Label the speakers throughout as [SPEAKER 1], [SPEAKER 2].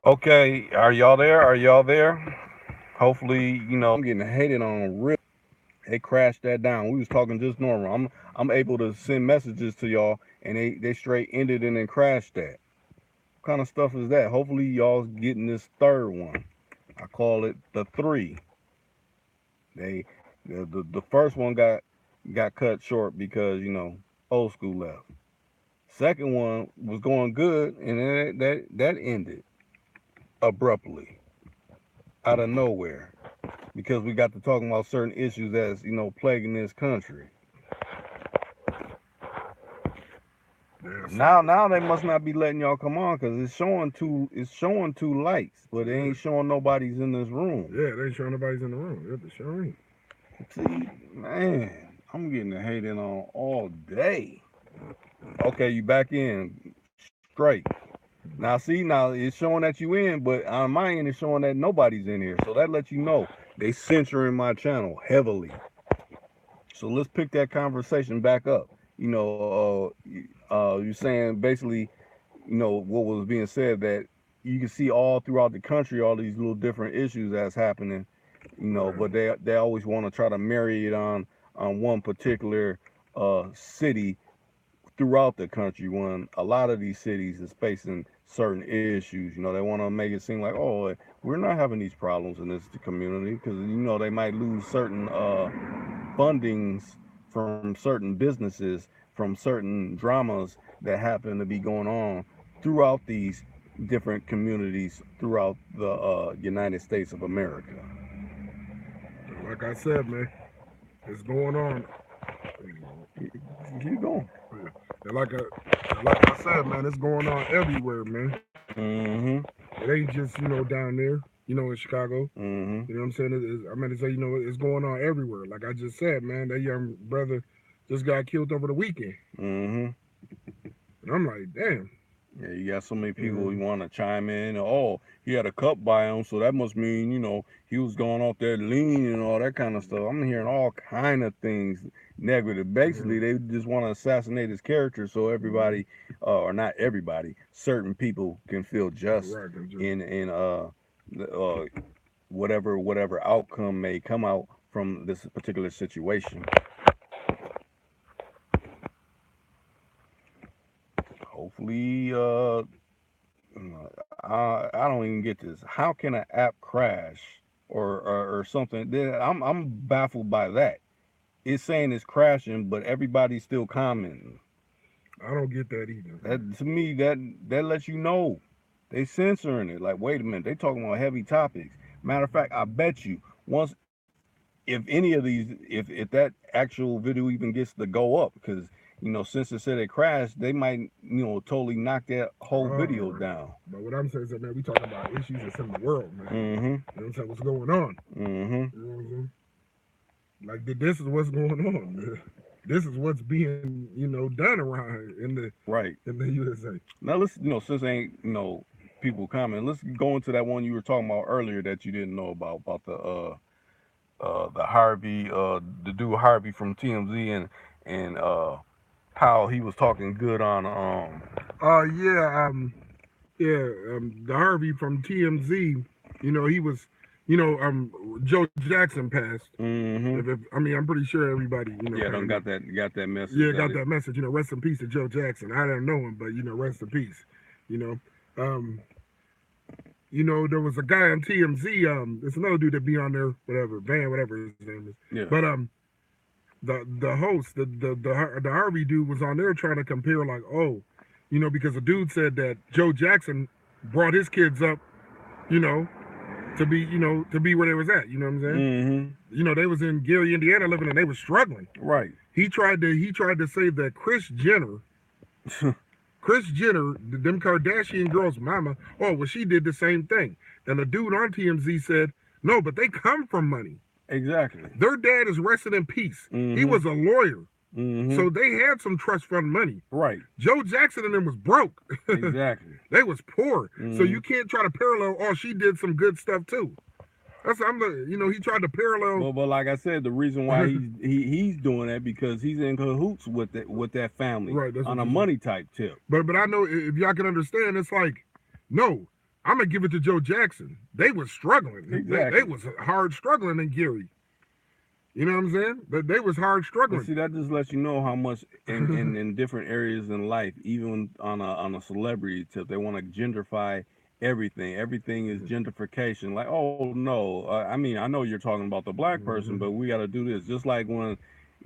[SPEAKER 1] Okay, are y'all there? Are y'all there? Hopefully, I'm getting hated on real. They crashed that down. We was talking just normal. I'm able to send messages to y'all, and they straight ended and then crashed that. What kind of stuff is that? Hopefully, y'all's getting this third one. I call it the three. They the first one got cut short because old school left. Second one was going good, and then that ended abruptly out of nowhere because we got to talking about certain issues that's plaguing this country.
[SPEAKER 2] Yes.
[SPEAKER 1] Now they must not be letting y'all come on because it's showing two lights, but it
[SPEAKER 2] Yeah.
[SPEAKER 1] ain't showing nobody's in this room.
[SPEAKER 2] Yeah, they ain't showing nobody's in the room. Yeah, they sure ain't.
[SPEAKER 1] See, man, I'm getting the hating on all day. Okay, you back in straight. Now it's showing that you in, but on my end it's showing that nobody's in here. So that lets you know they censoring my channel heavily. So let's pick that conversation back up. You're saying basically, what was being said that you can see all throughout the country all these little different issues that's happening,
[SPEAKER 2] Right.
[SPEAKER 1] but they always want to try to marry it on one particular city throughout the country when a lot of these cities is facing certain issues. They want to make it seem like, oh, we're not having these problems in this community because they might lose certain fundings from certain businesses, from certain dramas that happen to be going on throughout these different communities throughout the United States of America.
[SPEAKER 2] Like I said, man, it's going on.
[SPEAKER 1] Keep going.
[SPEAKER 2] Yeah. And like I said, man, it's going on everywhere, man.
[SPEAKER 1] Mm-hmm.
[SPEAKER 2] It ain't just down there, in Chicago.
[SPEAKER 1] Mm-hmm.
[SPEAKER 2] You know what I'm saying? I meant to say, it's going on everywhere. Like I just said, man, that young brother just got killed over the weekend,
[SPEAKER 1] Mm-hmm.
[SPEAKER 2] and I'm like, damn.
[SPEAKER 1] Yeah, you got so many people
[SPEAKER 2] Mm,
[SPEAKER 1] who want to chime in. Oh, he had a cup by him, so that must mean he was going off there lean and all that kind of stuff. I'm hearing all kind of things negative.
[SPEAKER 2] mm,
[SPEAKER 1] Basically, they just want to assassinate his character so
[SPEAKER 2] mm,
[SPEAKER 1] everybody, or not everybody, certain people can feel just
[SPEAKER 2] right, and just
[SPEAKER 1] in whatever outcome may come out from this particular situation. Hopefully, I don't even get this. How can an app crash or something? I'm baffled by that. It's saying it's crashing, but everybody's still commenting.
[SPEAKER 2] I don't get that either, man.
[SPEAKER 1] That to me that lets you know they censoring it. Like, wait a minute, they talking about heavy topics. Matter of fact, I bet you once if any of these if that actual video even gets to go up, because since it said it crashed, they might totally knock that whole video
[SPEAKER 2] Uh,
[SPEAKER 1] down.
[SPEAKER 2] but what I'm saying is that, man, we talking about issues that's in the world, man.
[SPEAKER 1] Mm-hmm.
[SPEAKER 2] You know what I'm saying? What's going on?
[SPEAKER 1] Mm-hmm.
[SPEAKER 2] You know what I'm saying? Like this is what's going on. This is what's being done around
[SPEAKER 1] Right.
[SPEAKER 2] in the USA.
[SPEAKER 1] Now let's since ain't people comment, let's go into that one you were talking about earlier that you didn't know about the Harvey the dude Harvey from TMZ and how he was talking good on
[SPEAKER 2] Yeah, yeah, the Harvey from TMZ. He was, Joe Jackson passed.
[SPEAKER 1] mm-hmm.
[SPEAKER 2] I mean, I'm pretty sure everybody,
[SPEAKER 1] Yeah,
[SPEAKER 2] kind
[SPEAKER 1] don't
[SPEAKER 2] of know.
[SPEAKER 1] got that message
[SPEAKER 2] Yeah,
[SPEAKER 1] that
[SPEAKER 2] got
[SPEAKER 1] it
[SPEAKER 2] that message. Rest in peace to Joe Jackson. I don't know him, but rest in peace. You know, um, there was a guy on TMZ. There's another dude that be on there, whatever, Van, whatever his name is.
[SPEAKER 1] yeah.
[SPEAKER 2] But the host, the Harvey dude was on there trying to compare, like, oh, because the dude said that Joe Jackson brought his kids up, you know, to be where they was at. You know what I'm saying?
[SPEAKER 1] Mm-hmm.
[SPEAKER 2] They was in Gary, Indiana, living, and they was struggling.
[SPEAKER 1] Right.
[SPEAKER 2] He tried to say that Chris Jenner, them Kardashian girls' mama, oh, well, she did the same thing. And the dude on TMZ said, no, but they come from money.
[SPEAKER 1] Exactly.
[SPEAKER 2] Their dad is resting in peace. He
[SPEAKER 1] Mm-hmm.
[SPEAKER 2] was a lawyer.
[SPEAKER 1] Mm-hmm.
[SPEAKER 2] So they had some trust fund money.
[SPEAKER 1] Right.
[SPEAKER 2] Joe Jackson and them was broke.
[SPEAKER 1] Exactly.
[SPEAKER 2] They was poor. So
[SPEAKER 1] Mm-hmm.
[SPEAKER 2] you can't try to parallel, oh, she did some good stuff too. He tried to parallel.
[SPEAKER 1] But like I said, the reason why he's doing that because he's in cahoots with that family
[SPEAKER 2] Right, that's
[SPEAKER 1] on
[SPEAKER 2] what
[SPEAKER 1] a
[SPEAKER 2] you said.
[SPEAKER 1] money type tip.
[SPEAKER 2] But I know if y'all can understand, it's like, no, I'm gonna give it to Joe Jackson. They was struggling.
[SPEAKER 1] Exactly.
[SPEAKER 2] They was hard struggling in Gary. You know what I'm saying? They was hard struggling.
[SPEAKER 1] But see, that just lets you know how much in different areas in life, even on a celebrity tip, they want to gentrify everything. Everything is gentrification. Like, oh no, I mean, I know you're talking about the black person, but we got to do this. Just like when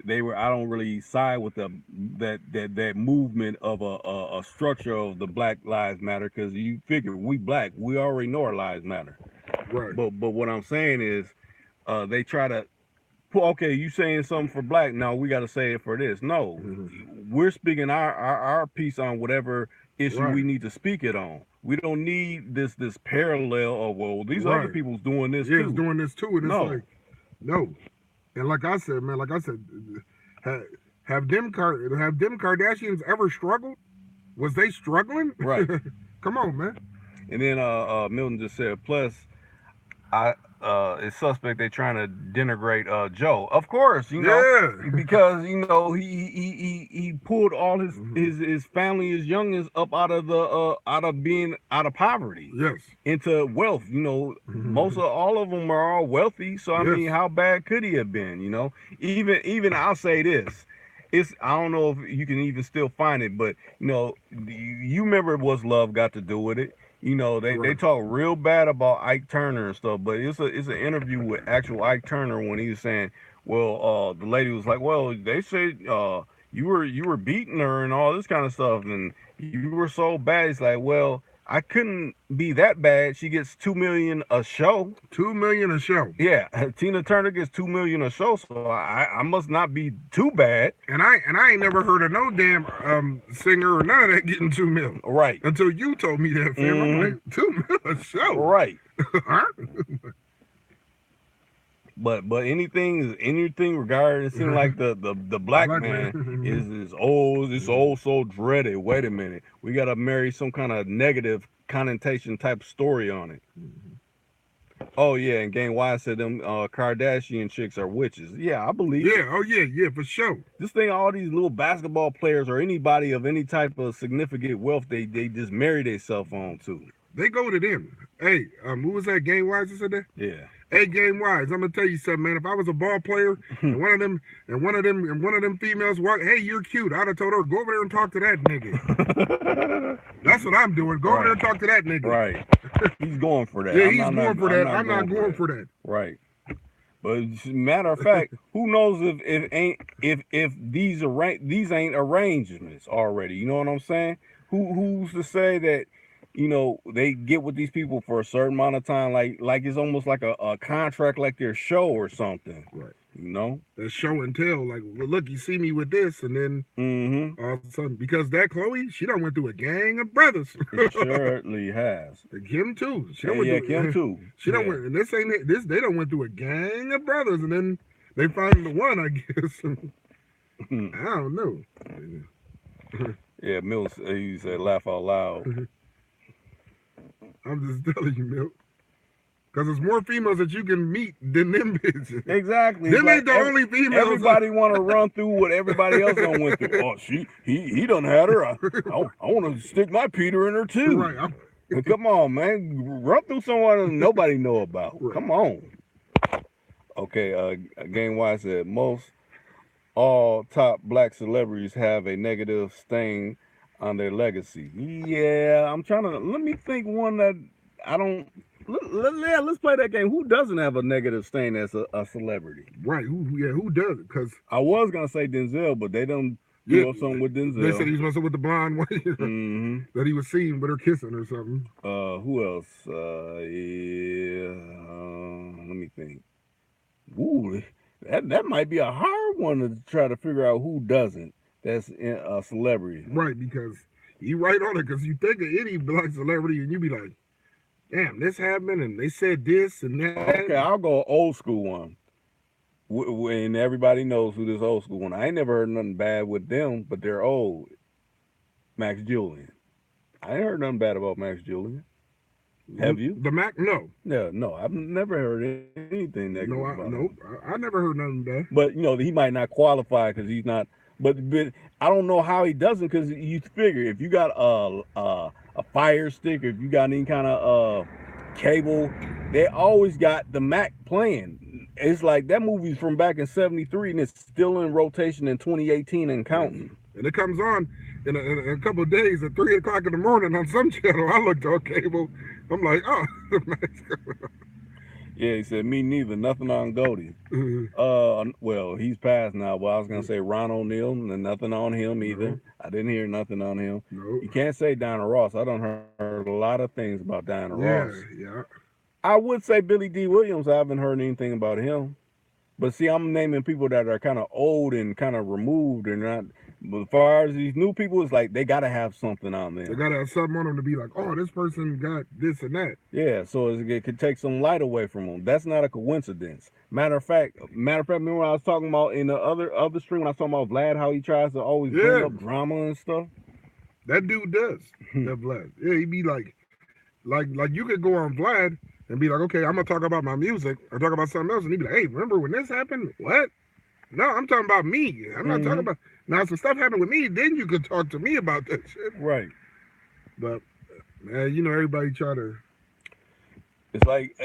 [SPEAKER 1] they were, I don't really side with that movement of a structure of the Black Lives Matter, because you figure we black, we already know our lives matter.
[SPEAKER 2] Right.
[SPEAKER 1] But what I'm saying is, they try to, okay, you saying something for black, now we got to say it for this. No, we're speaking our piece on whatever issue we need to speak it on. We don't need this parallel of, well, these other people's doing this too.
[SPEAKER 2] It's doing this too, and it's like, no. And like I said, man, have them Kardashians ever struggled? Was they struggling?
[SPEAKER 1] Right.
[SPEAKER 2] Come on, man.
[SPEAKER 1] And then Milton just said, plus, it's suspect they're trying to denigrate Joe. Of course, you know, because you know he pulled all his family, his youngest, up out of poverty, into wealth. You know, most of all of them are all wealthy. So I mean, how bad could he have been? You know, even I'll say this. I don't know if you can even still find it, but you know, you remember What's Love Got to Do with It? You know, they talk real bad about Ike Turner and stuff, but it's an interview with actual Ike Turner when he was saying, well, the lady was like, well, they said you were beating her and all this kind of stuff, and you were so bad. It's like, well, I couldn't be that bad. She gets $2 million a show.
[SPEAKER 2] $2 million a show.
[SPEAKER 1] Yeah, Tina Turner gets $2 million a show, so I must not be too bad.
[SPEAKER 2] And I ain't never heard of no damn singer or none of that getting $2 million.
[SPEAKER 1] Right.
[SPEAKER 2] Until you told me that, fam. I'm like, $2 million a show.
[SPEAKER 1] Right. But anything regarding, it seems like the black man is so dreaded. Wait a minute, we gotta marry some kind of negative connotation type story on it. Oh yeah, and Game Wise said them Kardashian chicks are witches. Yeah, I believe.
[SPEAKER 2] Yeah, oh yeah, for sure.
[SPEAKER 1] Just think, all these little basketball players or anybody of any type of significant wealth, they just marry themselves on to.
[SPEAKER 2] They go to them. Hey, who was that? Game Wise that said that?
[SPEAKER 1] Yeah.
[SPEAKER 2] Hey, Game Wise, I'm gonna tell you something, man. If I was a ball player and one of them females walked, hey, you're cute, I'd have told her, go over there and talk to that nigga. That's what I'm doing. Go over there and talk to that nigga.
[SPEAKER 1] Right. He's going for that.
[SPEAKER 2] Yeah, he's going for that. I'm not going for that.
[SPEAKER 1] Right. But matter of fact, who knows if these ain't arrangements already? You know what I'm saying? Who's to say that? You know, they get with these people for a certain amount of time, like it's almost like a contract, like their show or something.
[SPEAKER 2] Right.
[SPEAKER 1] You know?
[SPEAKER 2] That show and tell, like, well, look, you see me with this, and then all of a sudden, because that Chloe, she done went through a gang of brothers.
[SPEAKER 1] She certainly has.
[SPEAKER 2] Kim too.
[SPEAKER 1] Kim too.
[SPEAKER 2] She done went, and they done went through a gang of brothers, and then they find the one, I guess. I don't know.
[SPEAKER 1] Yeah, Mills, he said, laugh out loud.
[SPEAKER 2] I'm just telling you, Milt. Because there's more females that you can meet than them bitches.
[SPEAKER 1] Exactly.
[SPEAKER 2] Them ain't the only females.
[SPEAKER 1] Everybody want to run through what everybody else done went through. Oh, he done had her. I want to stick my Peter in her too. Right. Come on, man. Run through someone that nobody know about. Right. Come on. Okay, Game Wise said, most all top black celebrities have a negative stain on their legacy. Yeah, I'm trying to, let me think one that I don't, let's play that game. Who doesn't have a negative stain as a celebrity?
[SPEAKER 2] Right, who doesn't? Because
[SPEAKER 1] I was going to say Denzel, but they don't do something with Denzel.
[SPEAKER 2] They said he was messing with the blonde one that he was seen with her kissing or something.
[SPEAKER 1] Who else? Let me think. Ooh, that might be a hard one to try to figure out who doesn't. That's a celebrity.
[SPEAKER 2] Right, because you right on it, because you think of any black celebrity and you be like, damn, this happened and they said this and that.
[SPEAKER 1] Okay, I'll go old school one. And everybody knows who this old school one. I ain't never heard nothing bad with them, but they're old. Max Julian. I ain't heard nothing bad about Max Julian. Have you?
[SPEAKER 2] The Mac? No.
[SPEAKER 1] Yeah, no. I've never heard anything negative about him.
[SPEAKER 2] I never heard nothing bad.
[SPEAKER 1] But, you know, he might not qualify because he's not But I don't know how he doesn't, because you figure if you got a fire stick, or if you got any kind of cable, they always got the Mac playing. It's like that movie's from back in '73 and it's still in rotation in 2018 and counting.
[SPEAKER 2] And it comes on in a couple of days at 3 o'clock in the morning on some channel. I looked on cable. I'm like, oh,
[SPEAKER 1] Yeah, he said, me neither. Nothing on Goldie. Well, he's passed now, but I was gonna say Ron O'Neal, and nothing on him either.
[SPEAKER 2] No.
[SPEAKER 1] I didn't hear nothing on him.
[SPEAKER 2] No.
[SPEAKER 1] You can't say Diana Ross. I done heard a lot of things about Diana Ross.
[SPEAKER 2] Yeah.
[SPEAKER 1] I would say Billy D. Williams. I haven't heard anything about him. But see, I'm naming people that are kind of old and kind of removed and not. But as far as these new people, it's like they gotta have something on them.
[SPEAKER 2] They gotta have something on them to be like, oh, this person got this and that.
[SPEAKER 1] Yeah, so it could take some light away from them. That's not a coincidence. Matter of fact, remember when I was talking about in the other stream when I was talking about Vlad, how he tries to always bring up drama and stuff.
[SPEAKER 2] That dude does. That Vlad. Yeah, he be like you could go on Vlad and be like, okay, I'm gonna talk about my music or talk about something else, and he'd be like, hey, remember when this happened? What? No, I'm talking about me. I'm not talking about now. Some stuff happened with me. Then you could talk to me about that shit.
[SPEAKER 1] Right.
[SPEAKER 2] But man, you know, everybody try to.
[SPEAKER 1] It's like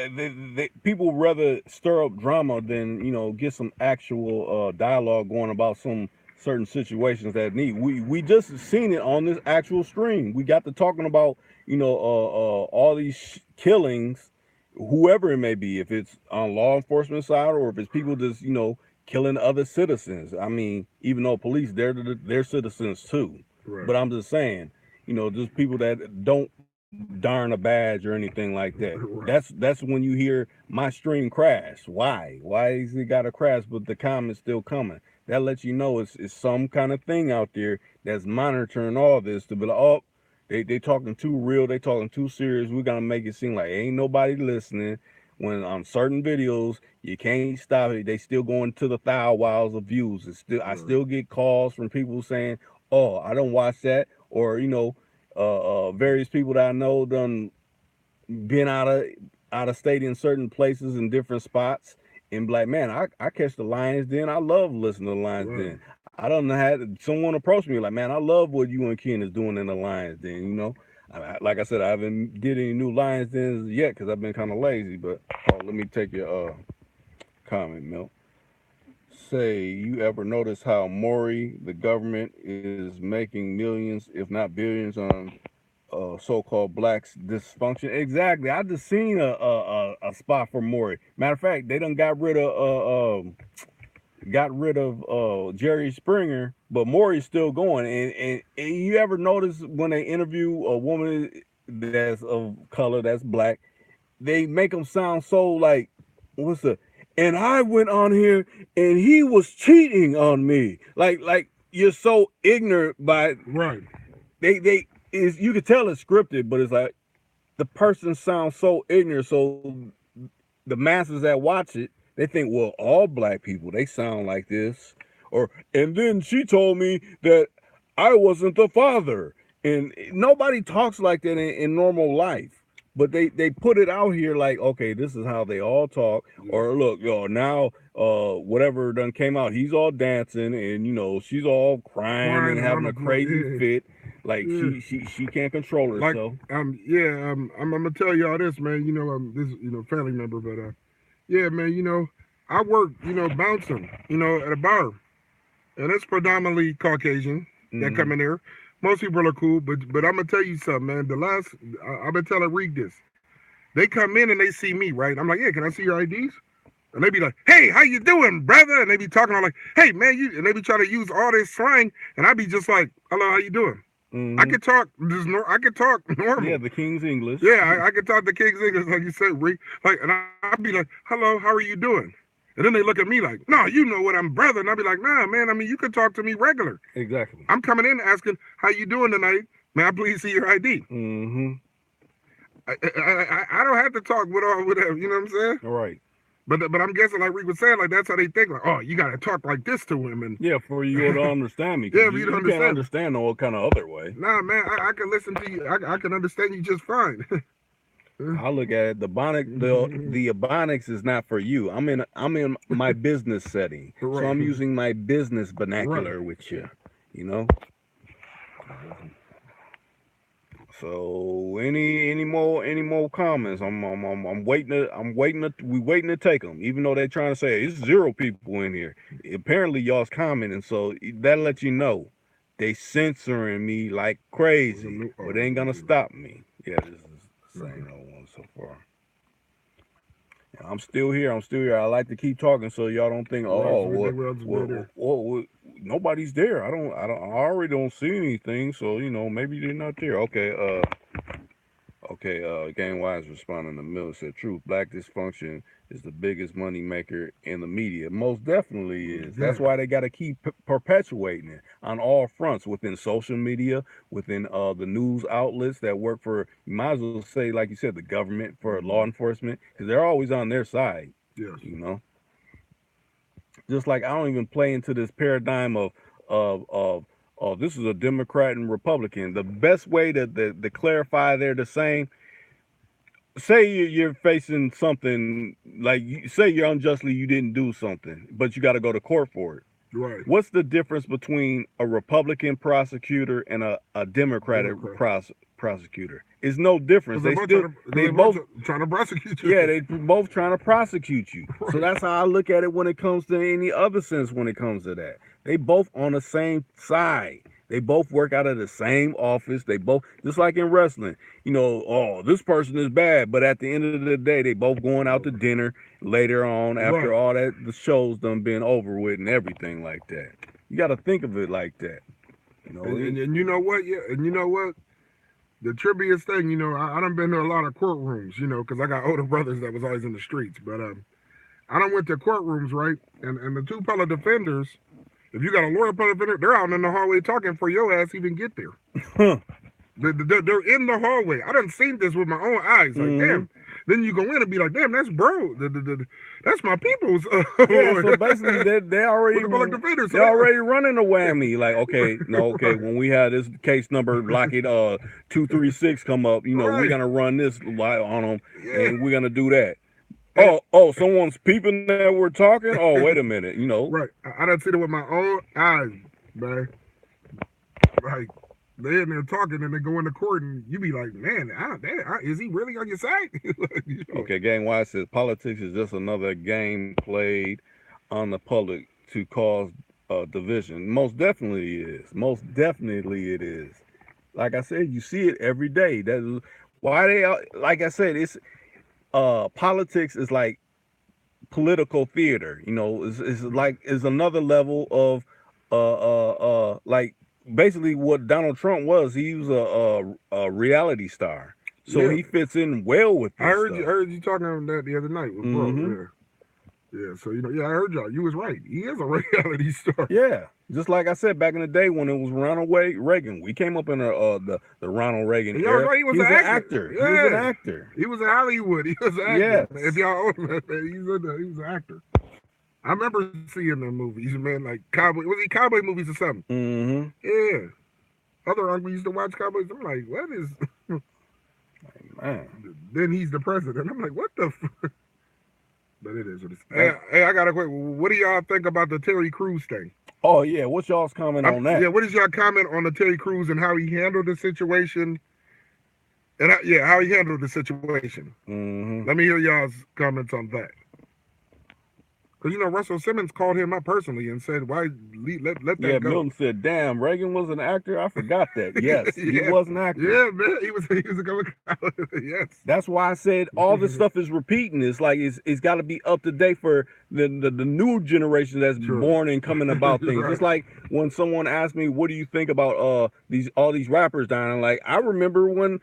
[SPEAKER 1] people rather stir up drama than get some actual dialogue going about some certain situations that need. We just seen it on this actual stream. We got to talking about all these killings, whoever it may be, if it's on law enforcement side or if it's people just killing other citizens. I mean, even though police, they're citizens too. Right. But I'm just saying, just people that don't darn a badge or anything like that. Right. That's when you hear my stream crash. Why is it got to crash but the comments still coming? That lets you know it's some kind of thing out there that's monitoring all this to be like, oh, they talking too real, they talking too serious, we're gonna make it seem like ain't nobody listening. When on certain videos you can't stop it, they still going to the thousands of views. It's still I still get calls from people saying, oh, I don't watch that, or various people that I know done been out of state in certain places in different spots and be like, man, I catch the Lions Den. I love listening to the Lions Den. I don't had someone approach me like, man, I love what you and Ken is doing in the Lions Den. Like I said, I haven't did any new Lions Dens yet because I've been kind of lazy. But let me take your comment, Milt. Say, you ever notice how Maury, the government, is making millions, if not billions, on so-called blacks dysfunction? Exactly. I just seen a spot for Maury. Matter of fact, they done got rid of Jerry Springer, but Maury's still going. And you ever notice when they interview a woman that's of color, that's black, they make them sound so like, and I went on here and he was cheating on me. Like you're so ignorant by
[SPEAKER 2] right.
[SPEAKER 1] You can tell it's scripted, but it's like the person sounds so ignorant, so the masses that watch it, they think, well, all black people, they sound like this. And then she told me that I wasn't the father. And nobody talks like that in normal life. But they put it out here like, okay, this is how they all talk. Yeah. Or look, now whatever done came out, he's all dancing and she's all crying and having a crazy fit. Like she can't control herself.
[SPEAKER 2] I'm gonna tell y'all this, man. This family member, but yeah, man, I work, bouncing, at a bar. And it's predominantly Caucasian that come in there. Most people are cool, but I'm going to tell you something, man. I've been telling Reek this. They come in and they see me, right? I'm like, yeah, can I see your IDs? And they be like, hey, how you doing, brother? And they be talking all like, hey, man, and they be trying to use all this slang. And I be just like, hello, how you doing? I can talk. I can talk normal.
[SPEAKER 1] Yeah, the King's English.
[SPEAKER 2] Yeah, I can talk the King's English, like you said, Rick. Like, and I'd be like, hello, how are you doing? And then they look at me like, no, you know what, I'm brother. And I'd be like, nah, man, I mean, you could talk to me regular.
[SPEAKER 1] Exactly.
[SPEAKER 2] I'm coming in asking, how you doing tonight? May I please see your ID?
[SPEAKER 1] Mm-hmm.
[SPEAKER 2] I don't have to talk with whatever, you know what I'm saying?
[SPEAKER 1] All right.
[SPEAKER 2] But I'm guessing, like Rick was saying, like that's how they think. Like, oh, you got to talk like this to him, and
[SPEAKER 1] yeah, for you to understand me.
[SPEAKER 2] Yeah,
[SPEAKER 1] you
[SPEAKER 2] can't
[SPEAKER 1] understand no kind of other way.
[SPEAKER 2] Nah, man, I can listen to you. I can understand you just fine.
[SPEAKER 1] I look at it. The ebonics is not for you. I'm in my business setting, so I'm
[SPEAKER 2] Right.
[SPEAKER 1] using my business
[SPEAKER 2] Right.
[SPEAKER 1] vernacular with you. You know. So any more comments? I'm waiting we waiting to take them. Even though they're trying to say it's 0 people in here. Apparently y'all's commenting, so that lets you know they censoring me like crazy, but they ain't gonna stop me. Yeah, this is the same old one so far. I'm still here. I'm still here. I like to keep talking so y'all don't think, oh, what, nobody's there. I already don't see anything. So maybe they're not there. Okay. Game Wise responding to Mill said, "Truth, black dysfunction is the biggest money maker in the media. Most definitely is. That's why they got to keep perpetuating it on all fronts within social media, within the news outlets that work for. You might as well say, like you said, the government for law enforcement, because they're always on their side.
[SPEAKER 2] Yes.
[SPEAKER 1] Just like I don't even play into this paradigm of this is a Democrat and Republican. The best way to clarify they're the same. Say you're facing something like say you're unjustly you didn't do something, but you got to go to court for it.
[SPEAKER 2] Right.
[SPEAKER 1] What's the difference between a Republican prosecutor and a Democratic prosecutor? It's no difference. They both
[SPEAKER 2] trying to prosecute you.
[SPEAKER 1] Yeah, they both trying to prosecute you. Right. So that's how I look at it when it comes to any other sense. When it comes to that, they both on the same side. They both work out of the same office. They both, just like in wrestling, oh, this person is bad, but at the end of the day, they both going out to dinner later on after all that the show's done been over with and everything like that. You got to think of it like that.
[SPEAKER 2] And you know what? Yeah, and you know what? The trippiest thing, I done been to a lot of courtrooms, because I got older brothers that was always in the streets. But I done went to courtrooms, right? And the 2 appellate defenders, if you got a lawyer appellate defender, they're out in the hallway talking before your ass even get there. They're in the hallway. I done seen this with my own eyes. Like, damn. Then you go in and be like, damn, that's bro. That's my people's.
[SPEAKER 1] Yeah, so basically they already running the whammy. Like, okay, when we had this case number, like it 236 come up, we're gonna run this on them, and we're gonna do that. Oh, someone's peeping that we're talking. Oh, wait a minute,
[SPEAKER 2] Right, I done seen it with my own eyes, man. Like, they in there talking and they go into court and you be like, man, is he really on your side?
[SPEAKER 1] Okay, Gang Y says politics is just another game played on the public to cause division. Most definitely it is. Most definitely it is. Like I said, you see it every day. That is why like I said, it's politics is like political theater. It's another level of like basically what Donald Trump was. He was a reality star, so he fits in well with this.
[SPEAKER 2] I heard you talking about that the other night with bro. Yeah. So I heard y'all. You was right. He is a reality star.
[SPEAKER 1] Yeah, just like I said back in the day when it was Ronald Reagan. We came up in the Ronald Reagan era.
[SPEAKER 2] Right, he was an actor.
[SPEAKER 1] Yeah. He was an actor.
[SPEAKER 2] He was in Hollywood. He was an actor.
[SPEAKER 1] Yes.
[SPEAKER 2] If y'all man, he was an actor. I remember seeing the movies, man, like cowboy. Was he cowboy movies or something?
[SPEAKER 1] Mm-hmm.
[SPEAKER 2] Yeah. Other uncle used to watch cowboys. I'm like, what is?
[SPEAKER 1] Man.
[SPEAKER 2] Then he's the president. I'm like, what the? But it is what it is. Hey, I got a question. What do y'all think about the Terry Crews thing?
[SPEAKER 1] Oh yeah, what's y'all's comment on that?
[SPEAKER 2] Yeah, what is y'all comment on the Terry Crews and how he handled the situation? And how he handled the situation.
[SPEAKER 1] Mm-hmm.
[SPEAKER 2] Let me hear y'all's comments on that. Because, Russell Simmons called him up personally and said, why let that go?
[SPEAKER 1] Yeah, Milton said, damn, Reagan was an actor? I forgot that. Yes, he was an actor.
[SPEAKER 2] Yeah, man, he was a comic. Yes.
[SPEAKER 1] That's why I said all this stuff is repeating. It's like it's got to be up to date for the new generation that's born and coming about things. Right. It's like when someone asked me, what do you think about all these rappers dying? Like, I remember when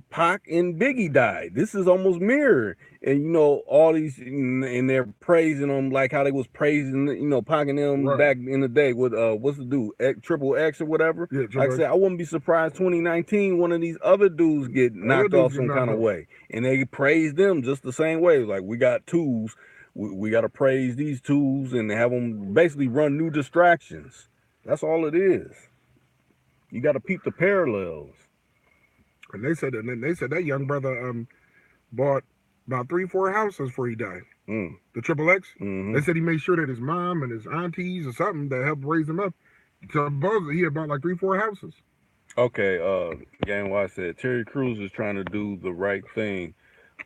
[SPEAKER 1] Pac and Biggie died. This is almost mirror. And all these, and they're praising them like how they was praising, Pac and them back in the day with what's the dude, Triple X or whatever. Yeah, like I said, I wouldn't be surprised 2019 one of these other dudes get knocked off some kind of way, and they praise them just the same way. Like, we got tools, we got to praise these tools and have them basically run new distractions. That's all it is. You got to peep the parallels.
[SPEAKER 2] And they said that young brother bought about 3, 4 houses before he died. The Triple X. They said he made sure that his mom and his aunties or something that helped raise him up. Supposedly he had bought like 3, 4 houses.
[SPEAKER 1] Okay, Gang Y said Terry Crews is trying to do the right thing,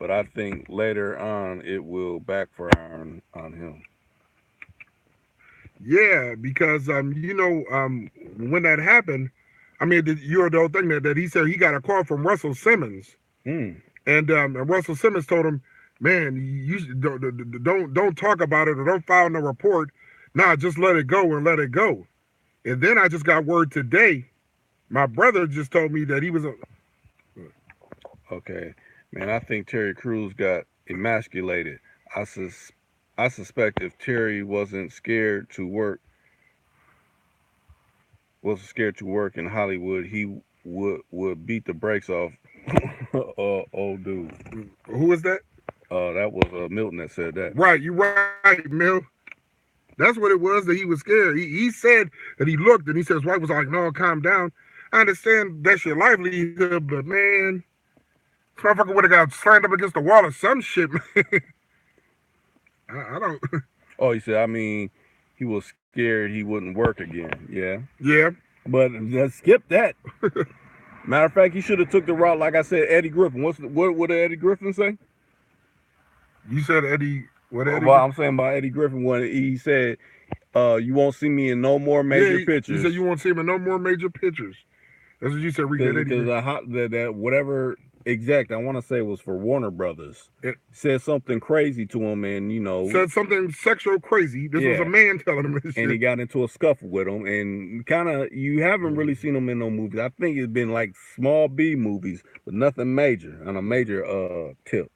[SPEAKER 1] but I think later on it will backfire on him.
[SPEAKER 2] Yeah, because when that happened, I mean you heard the whole thing that he said he got a call from Russell Simmons, and Russell Simmons told him, "Man, you don't talk about it or don't file no report. Nah, just let it go and let it go." And then I just got word today. My brother just told me that he was.
[SPEAKER 1] Okay, man, I think Terry Crews got emasculated. I sus I suspect if Terry wasn't scared to work in Hollywood, he would beat the brakes off old dude.
[SPEAKER 2] Who is that?
[SPEAKER 1] That was Milton that said that.
[SPEAKER 2] Right, you're right, Mill. That's what it was, that he was scared. He said that he looked and he said his wife was like, "No, calm down. I understand that's your livelihood, but man, this motherfucker would have got slammed up against the wall or some shit, man." I don't.
[SPEAKER 1] Oh, he said, I mean, he was scared he wouldn't work again. Yeah.
[SPEAKER 2] Yeah.
[SPEAKER 1] But let's skip that. Matter of fact, he should have took the route, like I said, Eddie Griffin. What did Eddie Griffin say?
[SPEAKER 2] You said Eddie. What Eddie?
[SPEAKER 1] Well, I'm saying about Eddie Griffin when he said, "You won't see me in no more major pictures."
[SPEAKER 2] He said you won't see him in no more major pictures. That's what you said. Read that, Eddie.
[SPEAKER 1] Because that whatever exact I want to say was for Warner Brothers. Said something crazy to him, and
[SPEAKER 2] said something sexual crazy. This was a man telling him this shit.
[SPEAKER 1] And he got into a scuffle with him, and kind of you haven't really seen him in no movies. I think it's been like small B movies, but nothing major on a major tip.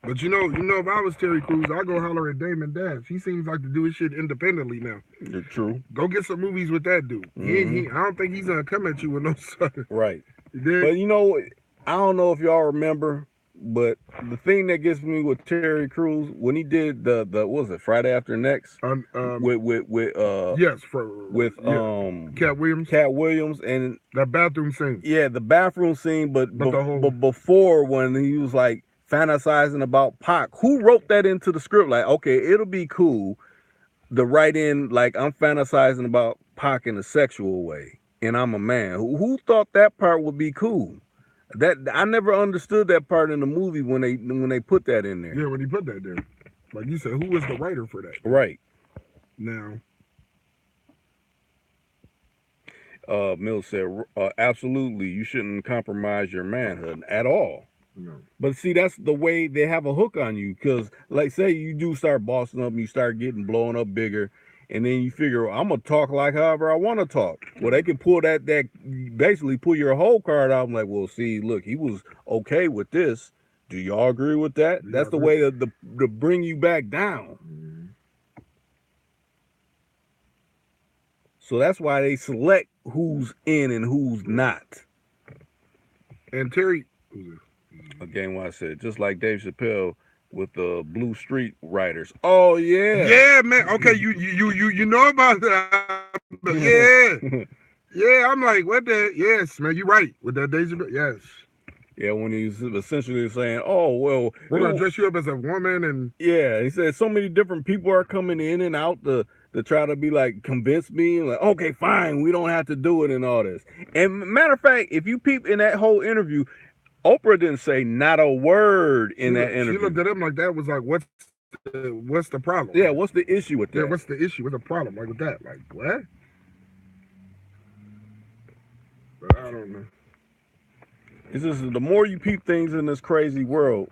[SPEAKER 2] But if I was Terry Crews, I'd go holler at Damon Dash. He seems like to do his shit independently now.
[SPEAKER 1] True.
[SPEAKER 2] Go get some movies with that dude. I don't think he's gonna come at you with no sucker.
[SPEAKER 1] Right. But I don't know if y'all remember, but the thing that gets me with Terry Crews when he did the what was it, Friday After Next with Cat Williams and
[SPEAKER 2] that bathroom scene.
[SPEAKER 1] Yeah, the bathroom scene, but before when he was like fantasizing about Pac, who wrote that into the script? Like, okay, it'll be cool to write in like I'm fantasizing about Pac in a sexual way, and I'm a man. Who thought that part would be cool? That I never understood that part in the movie when they put that in there.
[SPEAKER 2] Yeah, when he put that there, like you said, who was the writer for that?
[SPEAKER 1] Right.
[SPEAKER 2] Now,
[SPEAKER 1] Mills said, absolutely, you shouldn't compromise your manhood at all.
[SPEAKER 2] No.
[SPEAKER 1] But see, that's the way they have a hook on you, because like say you do start bossing up and you start blowing up bigger, and then you figure I'm gonna talk like however I want to talk. Well, they can pull that basically pull your whole card out. I'm like, well, see, look, he was okay with this. Do y'all agree with that? That's the way to bring you back down.
[SPEAKER 2] Mm-hmm.
[SPEAKER 1] So that's why they select who's in and who's not.
[SPEAKER 2] And Terry.
[SPEAKER 1] Again, what I said, just like Dave Chappelle with the Blue Street Writers. Oh yeah,
[SPEAKER 2] yeah, man. Okay, you know about that? Yeah. I'm like, what the? Yes, man. You're right with that Dave Chappelle. Yes.
[SPEAKER 1] Yeah, when he's essentially saying, "Oh well,
[SPEAKER 2] we're gonna dress you up as a woman," and
[SPEAKER 1] yeah, he said so many different people are coming in and out to try to be like convince me, like, okay, fine, we don't have to do it and all this. And matter of fact, if you peep in that whole interview, Oprah didn't say not a word in that interview.
[SPEAKER 2] She looked at him like that was like, what's the problem?
[SPEAKER 1] Yeah, what's the issue with that?
[SPEAKER 2] Yeah, what's the issue? What's the problem? Like with that? Like what? But I don't know.
[SPEAKER 1] It's just the more you peep things in this crazy world.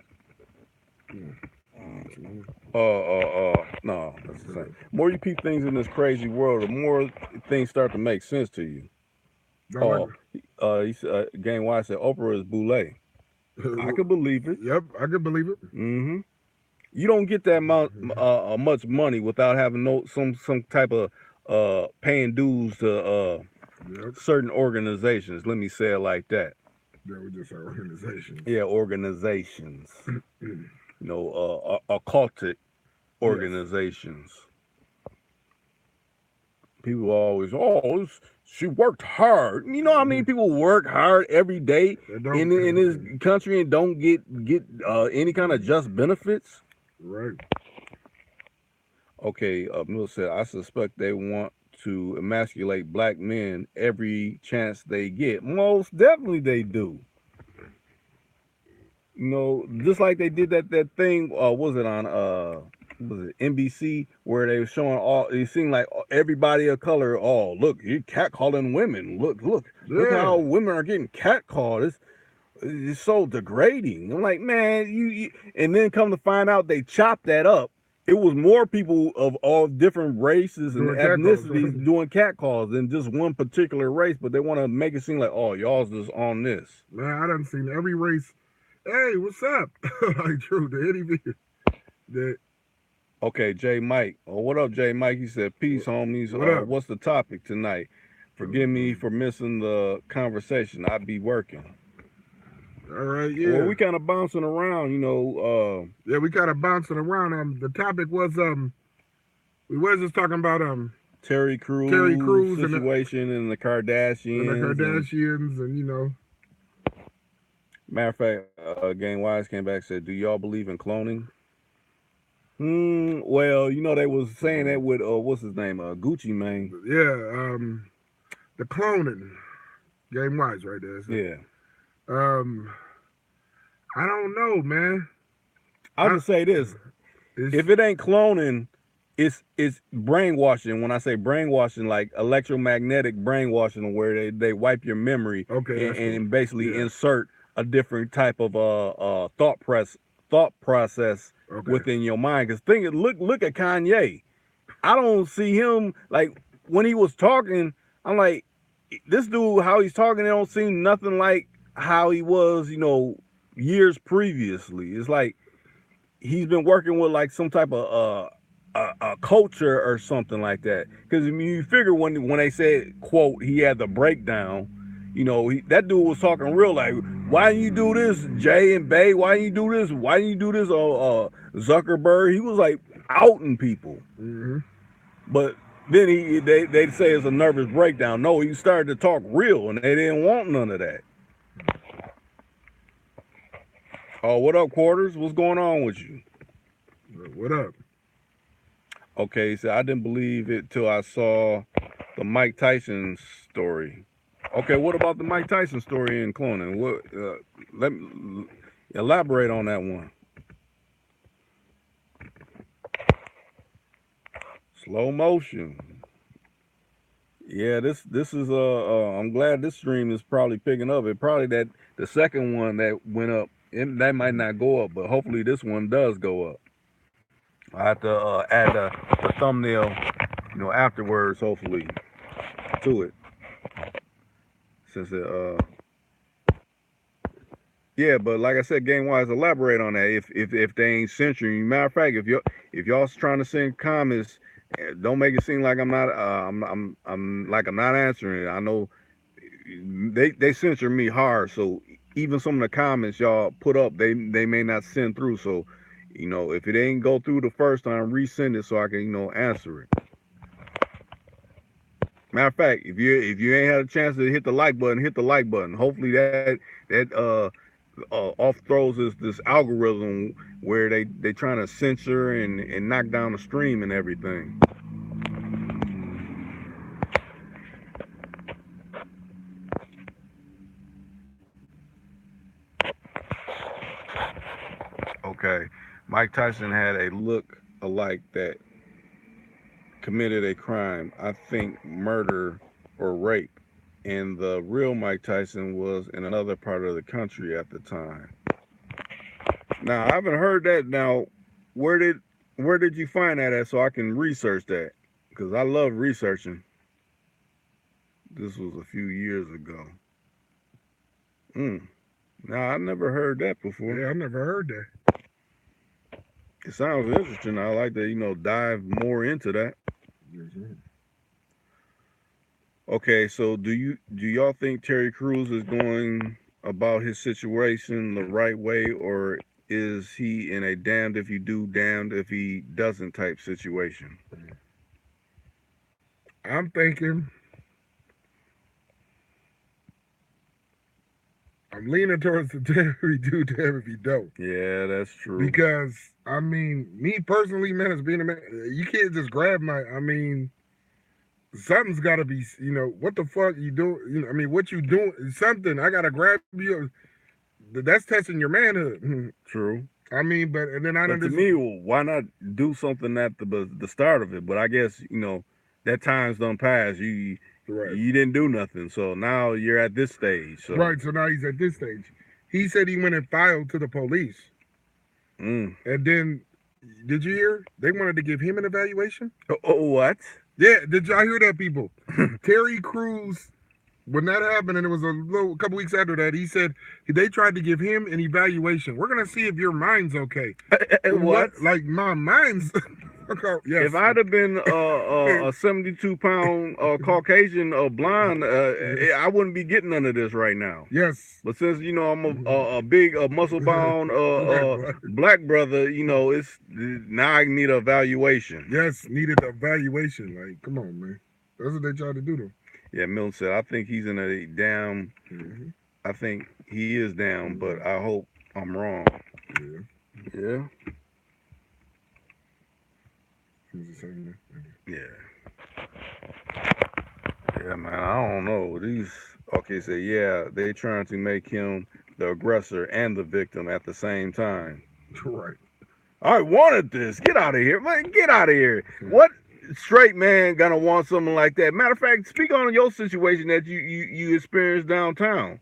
[SPEAKER 1] No, that's the same. The more you peep things in this crazy world, the more things start to make sense to you. He said, Gang Y said Oprah is boule. I could believe it.
[SPEAKER 2] Yep, I could believe it.
[SPEAKER 1] Mm-hmm. You don't get that much money without having some type of paying dues to certain organizations. Let me say it like that.
[SPEAKER 2] Yeah, we just say organizations.
[SPEAKER 1] Yeah, organizations. Occultic organizations. Yes. People always, she worked hard. You know how many people work hard every day in this country and don't get any kind of just benefits?
[SPEAKER 2] Right.
[SPEAKER 1] Okay, Mill said, I suspect they want to emasculate black men every chance they get. Most definitely they do. You know, just like they did that thing, was it on was it NBC, where they were showing all, it seemed like everybody of color, oh look, you're catcalling women. Look how women are getting catcalled. It's so degrading. I'm like, man, you and then come to find out they chopped that up. It was more people of all different races and ethnicities doing catcalls than just one particular race, but they want to make it seem like, oh, y'all's just on this.
[SPEAKER 2] Man, I done seen every race. Hey, what's up? Like, true, the Eddie V. That.
[SPEAKER 1] Okay, J Mike. Oh, what up, J Mike? He said, peace, homies. What's the topic tonight? Forgive me for missing the conversation. I be working.
[SPEAKER 2] All right, yeah.
[SPEAKER 1] Well, we kind of bouncing around, you know.
[SPEAKER 2] Yeah, we kind of bouncing around. The topic was we was just talking about
[SPEAKER 1] Terry Crews situation and the Kardashians.
[SPEAKER 2] And you know.
[SPEAKER 1] Matter of fact, Game Wise came back and said, do y'all believe in cloning? Well, you know, they was saying that with what's his name, Gucci Mane.
[SPEAKER 2] Yeah, the cloning. Game Wise right there. So.
[SPEAKER 1] Yeah.
[SPEAKER 2] I don't know, man.
[SPEAKER 1] I'll just say this: if it ain't cloning, it's brainwashing. When I say brainwashing, like electromagnetic brainwashing, where they wipe your memory, and basically insert a different type of thought process within your mind. Because look at Kanye. I don't see him, like, when he was talking, I'm like, this dude, how he's talking, it don't seem nothing like how he was, you know, years previously. It's like he's been working with like some type of a culture or something like that. Because I mean, you figure when they said, quote, he had the breakdown, you know, that dude was talking real like, why didn't you do this, Jay and Bay? Why didn't you do this? Why didn't you do this, Zuckerberg? He was like outing people. But then they say it's a nervous breakdown. No, he started to talk real, and they didn't want none of that. Oh, what up, Quarters? What's going on with you?
[SPEAKER 2] What up?
[SPEAKER 1] Okay, so I didn't believe it till I saw the Mike Tyson story. Okay, what about the Mike Tyson story in cloning? What? Let me elaborate on that one. Slow motion. Yeah, this is I'm glad this stream is probably picking up. It probably that the second one that went up, that might not go up, but hopefully this one does go up. I have to add the thumbnail, you know, afterwards, hopefully, to it. Since it yeah, but like I said, Game Wise, elaborate on that. If they ain't censoring you. Matter of fact, if y'all's trying to send comments, don't make it seem like I'm not I'm not answering it. I know they censor me hard, so even some of the comments y'all put up, they may not send through. So, you know, if it ain't go through the first time, resend it so I can, you know, answer it. Matter of fact, if you ain't had a chance to hit the like button, hit the like button. Hopefully that off throws this algorithm where they trying to censor and knock down the stream and everything. Okay, Mike Tyson had a look alike that committed a crime, I think murder or rape, and the real Mike Tyson was in another part of the country at the time. Now, I haven't heard that. Now, where did you find that at so I can research that? Because I love researching. This was a few years ago. Now, I never heard that before.
[SPEAKER 2] Yeah, I never heard that.
[SPEAKER 1] It sounds interesting. I like to, you know, dive more into that. Okay, so do y'all think Terry Crews is going about his situation the right way, or is he in a damned if you do, damned if he doesn't type situation?
[SPEAKER 2] I'm thinking I'm leaning towards the damn if he do, damn if he don't.
[SPEAKER 1] Yeah, that's true.
[SPEAKER 2] Because I mean, me personally, man, as being a man, you can't just grab my. I mean, something's got to be. You know, what the fuck you do? You know, I mean, what you doing? Something. I gotta grab you. That's testing your manhood.
[SPEAKER 1] True.
[SPEAKER 2] I mean, but and then I
[SPEAKER 1] But to me, why not do something at the start of it? But I guess that time's done passed. You didn't do nothing, so now you're at this stage. So.
[SPEAKER 2] Right. So now he's at this stage. He said he went and filed to the police. And then, did you hear? They wanted to give him an evaluation.
[SPEAKER 1] Oh, what?
[SPEAKER 2] Yeah. Did y'all hear that, people? Terry Crews. When that happened, and it was a couple weeks after that, he said they tried to give him an evaluation. We're gonna see if your mind's okay.
[SPEAKER 1] What?
[SPEAKER 2] Like my mind's. Yes.
[SPEAKER 1] If I'd have been a 72-pound Caucasian blonde, I wouldn't be getting none of this right now.
[SPEAKER 2] Yes.
[SPEAKER 1] But since I'm a big muscle-bound black brother, it's now I need an evaluation.
[SPEAKER 2] Yes, needed an evaluation. Like, come on, man. That's what they tried to do to him.
[SPEAKER 1] Yeah, Milton said, I think he's in a down. I think he is down, but I hope I'm wrong. Yeah. Yeah, man, I don't know. So yeah, they trying to make him the aggressor and the victim at the same time.
[SPEAKER 2] Right.
[SPEAKER 1] I wanted this. Get out of here, man. Get out of here. What straight man gonna want something like that? Matter of fact, speak on your situation that you experienced downtown.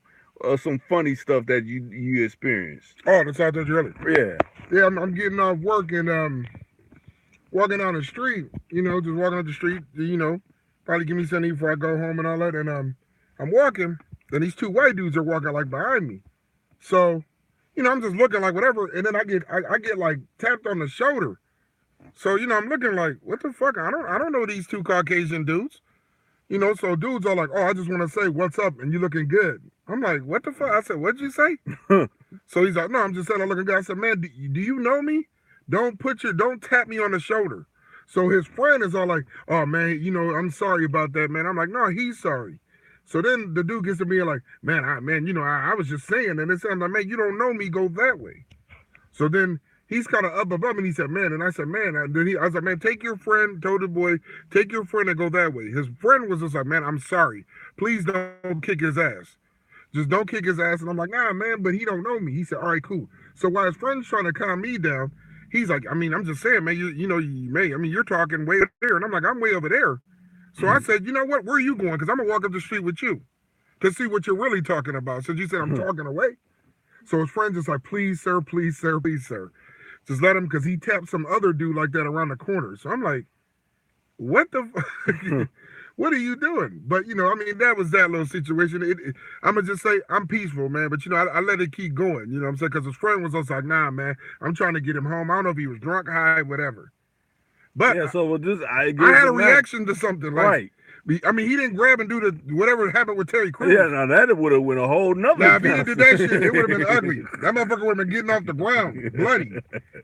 [SPEAKER 1] Some funny stuff that you experienced.
[SPEAKER 2] Oh, that's out there, really.
[SPEAKER 1] Yeah.
[SPEAKER 2] Yeah, I'm getting off work and walking down the street. Just walking up the street. Probably give me something before I go home and all that. And I'm walking, and these two white dudes are walking like behind me. So, I'm just looking like whatever, and then I get like tapped on the shoulder. So, I'm looking like, what the fuck? I don't know these two Caucasian dudes. So dudes are like, oh, I just want to say what's up, and you looking good. I'm like, what the fuck? I said, what'd you say? So he's like, no, I'm just saying I'm looking good. I said, man, do you know me? Don't tap me on the shoulder. So his friend is all like, oh man, I'm sorry about that, man. I'm like, no, he's sorry. So then the dude gets to being like, man, I was just saying, and it's like, man, you don't know me, go that way. So then he's kind of up above, and he said, man, and I said, man, I was like, man, take your friend, told the boy, take your friend and go that way. His friend was just like, man, I'm sorry. Please don't kick his ass. Just don't kick his ass. And I'm like, nah, man, but he don't know me. He said, all right, cool. So while his friend's trying to calm me down, he's like, I mean, I'm just saying, man, you're talking way over there. And I'm like, I'm way over there. So I said, you know what? Where are you going? Because I'm going to walk up the street with you to see what you're really talking about. Since you said I'm talking away. So his friend just like, please, sir, please, sir, please, sir. Just let him, because he tapped some other dude like that around the corner. So I'm like, what the fuck? What are you doing? But, that was that little situation. I'm going to just say I'm peaceful, man. But, I let it keep going. You know what I'm saying? Because his friend was also like, nah, man, I'm trying to get him home. I don't know if he was drunk, high, whatever. But
[SPEAKER 1] yeah, so I
[SPEAKER 2] had a reaction to something. Like,
[SPEAKER 1] right.
[SPEAKER 2] I mean, he didn't grab and do whatever happened with Terry Crews.
[SPEAKER 1] Yeah, now that would have went a whole nother.
[SPEAKER 2] Now, if he did that shit, it would have been ugly. That motherfucker would have been getting off the ground, bloody.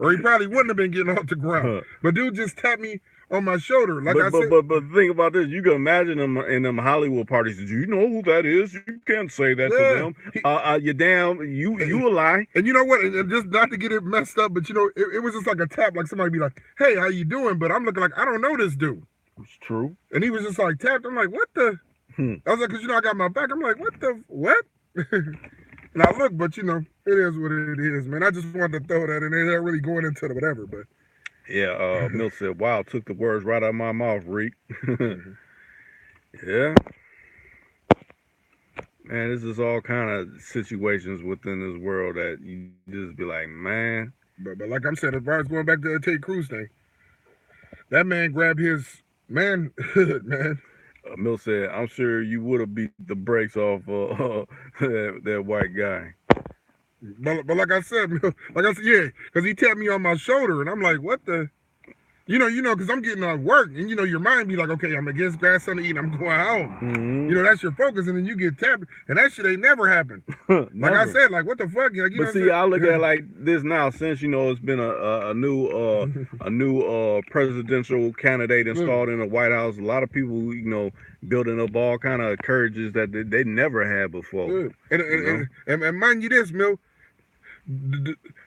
[SPEAKER 2] Or he probably wouldn't have been getting off the ground. But dude just tapped me on my shoulder. Like I said.
[SPEAKER 1] But think about this. You can imagine them in them Hollywood parties. Do you know who that is? You can't say that to them. You're damn, you a lie.
[SPEAKER 2] And you know what? And just not to get it messed up, but it was just like a tap, like somebody be like, hey, how you doing? But I'm looking like, I don't know this dude.
[SPEAKER 1] It's true.
[SPEAKER 2] And he was just like tapped. I'm like, what the? I was like, because I got my back. I'm like, what? And I look, but it is what it is, man. I just wanted to throw that in there. They're really going into the whatever, but.
[SPEAKER 1] Yeah, Milt said, wow, took the words right out of my mouth, Reek. Yeah. Man, this is all kind of situations within this world that you just be like, man.
[SPEAKER 2] But like I'm saying, as far as going back to the Terry Crews thing, that man grabbed his man.
[SPEAKER 1] Milt said, I'm sure you would have beat the brakes off that white guy.
[SPEAKER 2] But like I said, yeah, because he tapped me on my shoulder, and I'm like, what the? because I'm getting out of work, and your mind be like, okay, I'm against grass something to eat, I'm going home. That's your focus, and then you get tapped, and that shit ain't never happened. Like I said, like what the fuck, like,
[SPEAKER 1] but see, I look at it like this now, since it's been a new presidential candidate installed in the White House. A lot of people, building up all kind of courages that they never had before.
[SPEAKER 2] And mind you, this Mill.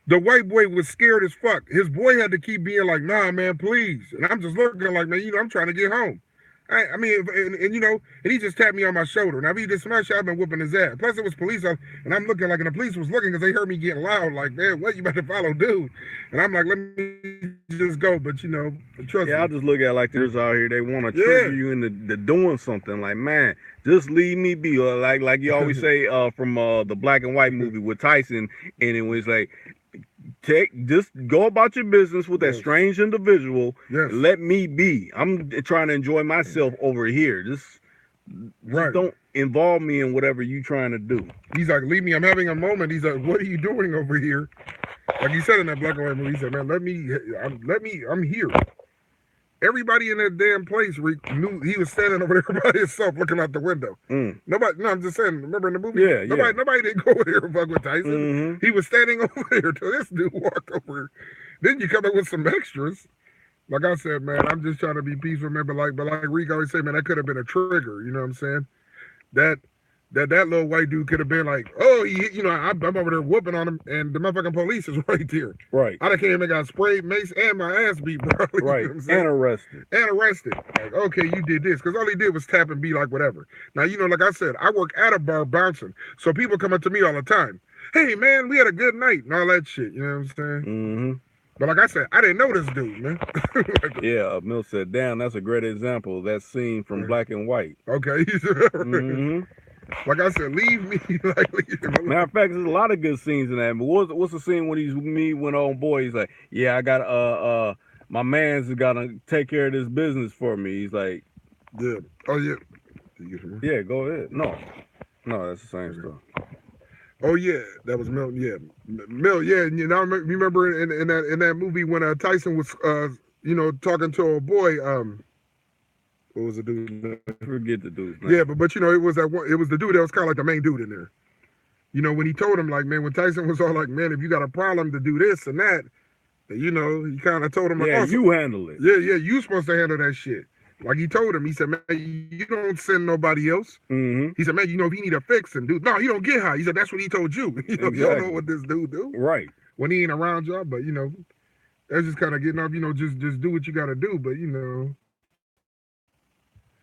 [SPEAKER 2] The white boy was scared as fuck. His boy had to keep being like, nah, man, please. And I'm just looking like, man, I'm trying to get home. I mean, and he just tapped me on my shoulder. Now, if he did some shit, I've been whooping his ass. Plus, it was police, and I'm looking like, and the police was looking because they heard me getting loud, like, man, what, you about to follow dude? And I'm like, let me just go, but, trust me.
[SPEAKER 1] I just look at it like there's out here, they want to trigger you into doing something. Like, man, just leave me be. Like you always say from the black and white movie with Tyson, and it was like, just go about your business with that strange individual. Let me be. I'm trying to enjoy myself over here. Just don't involve me in whatever you trying to do.
[SPEAKER 2] He's like, leave me. I'm having a moment. He's like, what are you doing over here? Like he said in that black and white movie, he said, man, I'm here. Everybody in that damn place knew he was standing over there by himself looking out the window. Nobody, no, I'm just saying, remember in the movie? Nobody didn't go over there and fuck with Tyson. He was standing over there till this dude walked over. Then you come up with some extras. Like I said, man, I'm just trying to be peaceful, man. But like Rick always say, man, that could have been a trigger. You know what I'm saying? That little white dude could have been like, oh, I'm over there whooping on him, and the motherfucking police is right there.
[SPEAKER 1] Right.
[SPEAKER 2] I came and got sprayed, mace, and my ass beat, bro.
[SPEAKER 1] Right. And arrested.
[SPEAKER 2] Like, okay, you did this. Because all he did was tap and be like, whatever. Now, like I said, I work at a bar bouncing. So people come up to me all the time. Hey, man, we had a good night and all that shit. You know what I'm saying? But like I said, I didn't know this dude, man.
[SPEAKER 1] Mill said, damn, that's a great example of that scene from Black and White.
[SPEAKER 2] Okay. Like I said, leave me.
[SPEAKER 1] Matter of fact, there's a lot of good scenes in that. But what's the scene when he's me when old boy? He's like, yeah, I got my man's gotta take care of this business for me. He's like,
[SPEAKER 2] yeah, oh yeah,
[SPEAKER 1] yeah, go ahead. No, that's the same stuff.
[SPEAKER 2] Oh yeah, that was Mel. Yeah, Mel. Yeah, and I remember in that movie when Tyson was talking to a boy. What was the dude?
[SPEAKER 1] I forget the dude's name.
[SPEAKER 2] Yeah, but it was that one. It was the dude that was kind of like the main dude in there. When he told him, like, man, when Tyson was all like, man, if you got a problem to do this and that, he kind of told him, like,
[SPEAKER 1] yeah, you handle it.
[SPEAKER 2] Yeah, you supposed to handle that shit. Like he told him, he said, man, you don't send nobody else. He said, man, if he need a fix and dude, no, he don't get high. He said, that's what he told you. You don't know what this dude do.
[SPEAKER 1] Right.
[SPEAKER 2] When he ain't around y'all, but that's just kind of getting off, just do what you got to do. But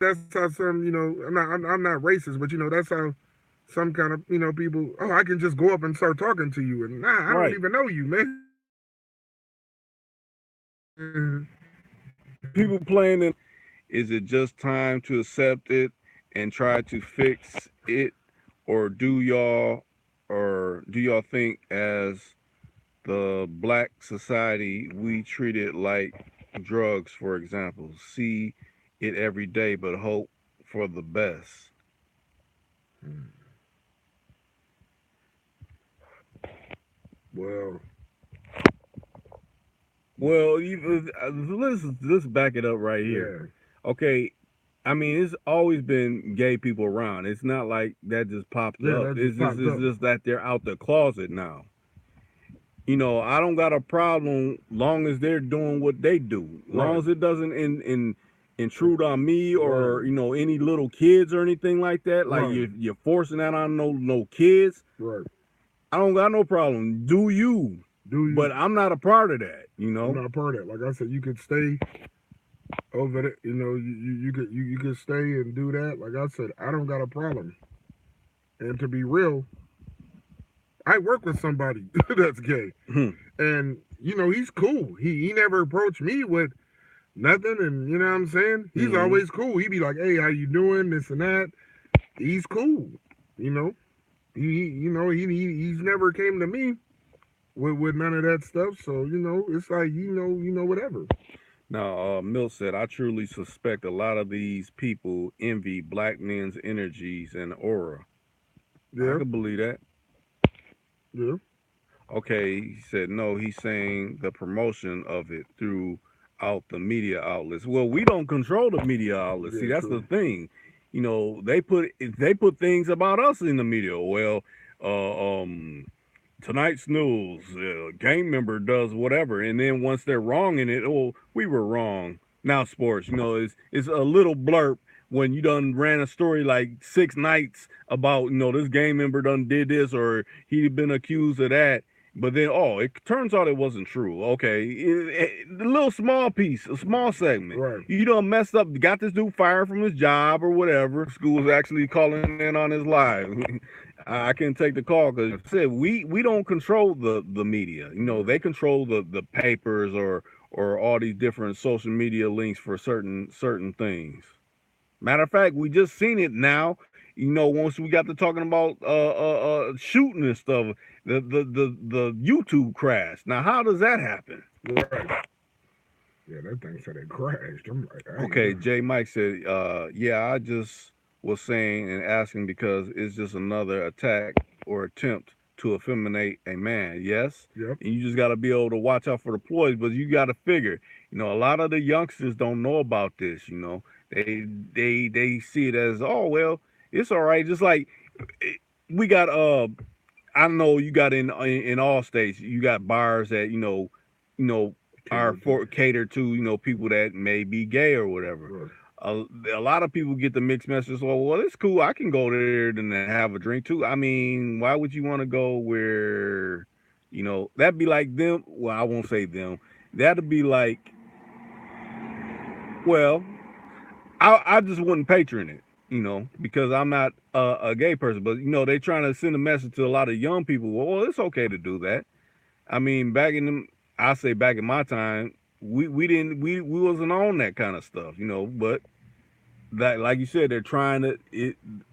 [SPEAKER 2] that's how some, I'm not racist, but that's how some kind of, people, oh, I can just go up and start talking to you. And I don't even know you, man.
[SPEAKER 1] People playing in, is it just time to accept it and try to fix it? Or do y'all think as the black society, we treat it like drugs, for example, see it every day, but hope for the best?
[SPEAKER 2] Well,
[SPEAKER 1] let's back it up right here. Yeah. Okay, I mean, it's always been gay people around. It's not like that just popped up. It's just that they're out the closet now. I don't got a problem long as they're doing what they do. Long as it doesn't intrude on me or any little kids or anything like that. Like you're forcing that on no kids.
[SPEAKER 2] Right.
[SPEAKER 1] I don't got no problem. Do you? But I'm not a part of that.
[SPEAKER 2] I'm not a part of that. Like I said, you could stay over there. You could stay and do that. Like I said, I don't got a problem. And to be real, I work with somebody that's gay, and he's cool. He never approached me with nothing, and you know what I'm saying. He's always cool. He be like, "Hey, how you doing? This and that." He's cool. He's never came to me with none of that stuff. So it's like whatever.
[SPEAKER 1] Now, Milt said, I truly suspect a lot of these people envy black men's energies and aura. Yeah. I can believe that.
[SPEAKER 2] Yeah.
[SPEAKER 1] Okay, he said, no, he's saying the promotion of it through out the media outlets. Well, we don't control the media outlets.
[SPEAKER 2] Yeah,
[SPEAKER 1] See, that's
[SPEAKER 2] true.
[SPEAKER 1] the thing. You know, they put things about us in the media. Well, uh, um, tonight's news, game member does whatever, and then once they're wrong in it, oh, we were wrong. Now sports, you know, it's a little blurb when you done ran a story like 6 nights about, you know, this game member done did this or he'd been accused of that. But then, oh, it turns out it wasn't true. Okay, a little small piece, a small segment.
[SPEAKER 2] Right.
[SPEAKER 1] You done messed up, got this dude fired from his job or whatever. School's actually calling in on his live. I can't take the call because I said we don't control the media. You know, they control the papers or all these different social media links for certain things. Matter of fact, we just seen it now. You know, once we got to talking about shooting and stuff, the YouTube crash. Now, how does that happen?
[SPEAKER 2] Right. Yeah, that thing said it crashed. I'm like, I ain't
[SPEAKER 1] Okay,
[SPEAKER 2] know.
[SPEAKER 1] J Mike said, yeah, I just was saying and asking because it's just another attack or attempt to effeminate a man. Yes.
[SPEAKER 2] Yep.
[SPEAKER 1] And you just got to be able to watch out for the ploys, but you got to figure, you know, a lot of the youngsters don't know about this, you know. They see it as, oh, well, it's all right. Just like we got I know you got in all states, you got bars that, you know, are for catered to, you know, people that may be gay or whatever.
[SPEAKER 2] Right.
[SPEAKER 1] A lot of people get the mixed message. Well, it's cool. I can go there and have a drink too. I mean, why would you want to go where, you know, that'd be like them. Well, I won't say them. That'd be like, well, I just wouldn't patron it, you know, because I'm not a gay person. But you know, they trying to send a message to a lot of young people. Well, it's okay to do that. I mean, I say back in my time, we wasn't on that kind of stuff, you know. But that, like you said, they're trying to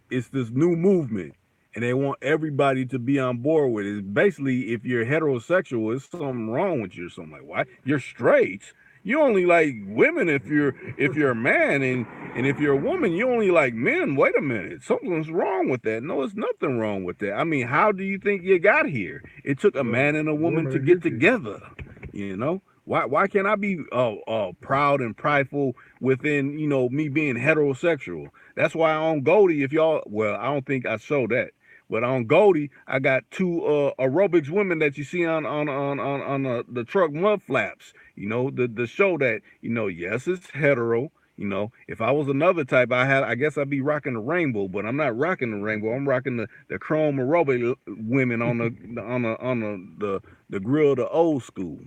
[SPEAKER 1] it's this new movement, and they want everybody to be on board with it. Basically, if you're heterosexual, there's something wrong with you or something. Like, why you're straight? You only like women if you're a man, and if you're a woman, you only like men. Wait a minute, something's wrong with that. No, there's nothing wrong with that. I mean, how do you think you got here? It took a man and a woman to get together. You know, why can't I be proud and prideful within, you know, me being heterosexual? That's why on Goldie, if y'all, well, I don't think I show that. But on Goldie, I got two aerobics women that you see on the truck mud flaps. You know, the show that, you know, yes, it's hetero. You know, if I was another type, I guess I'd be rocking the rainbow, but I'm not rocking the rainbow. I'm rocking the chrome aerobic women on the grill of the old school.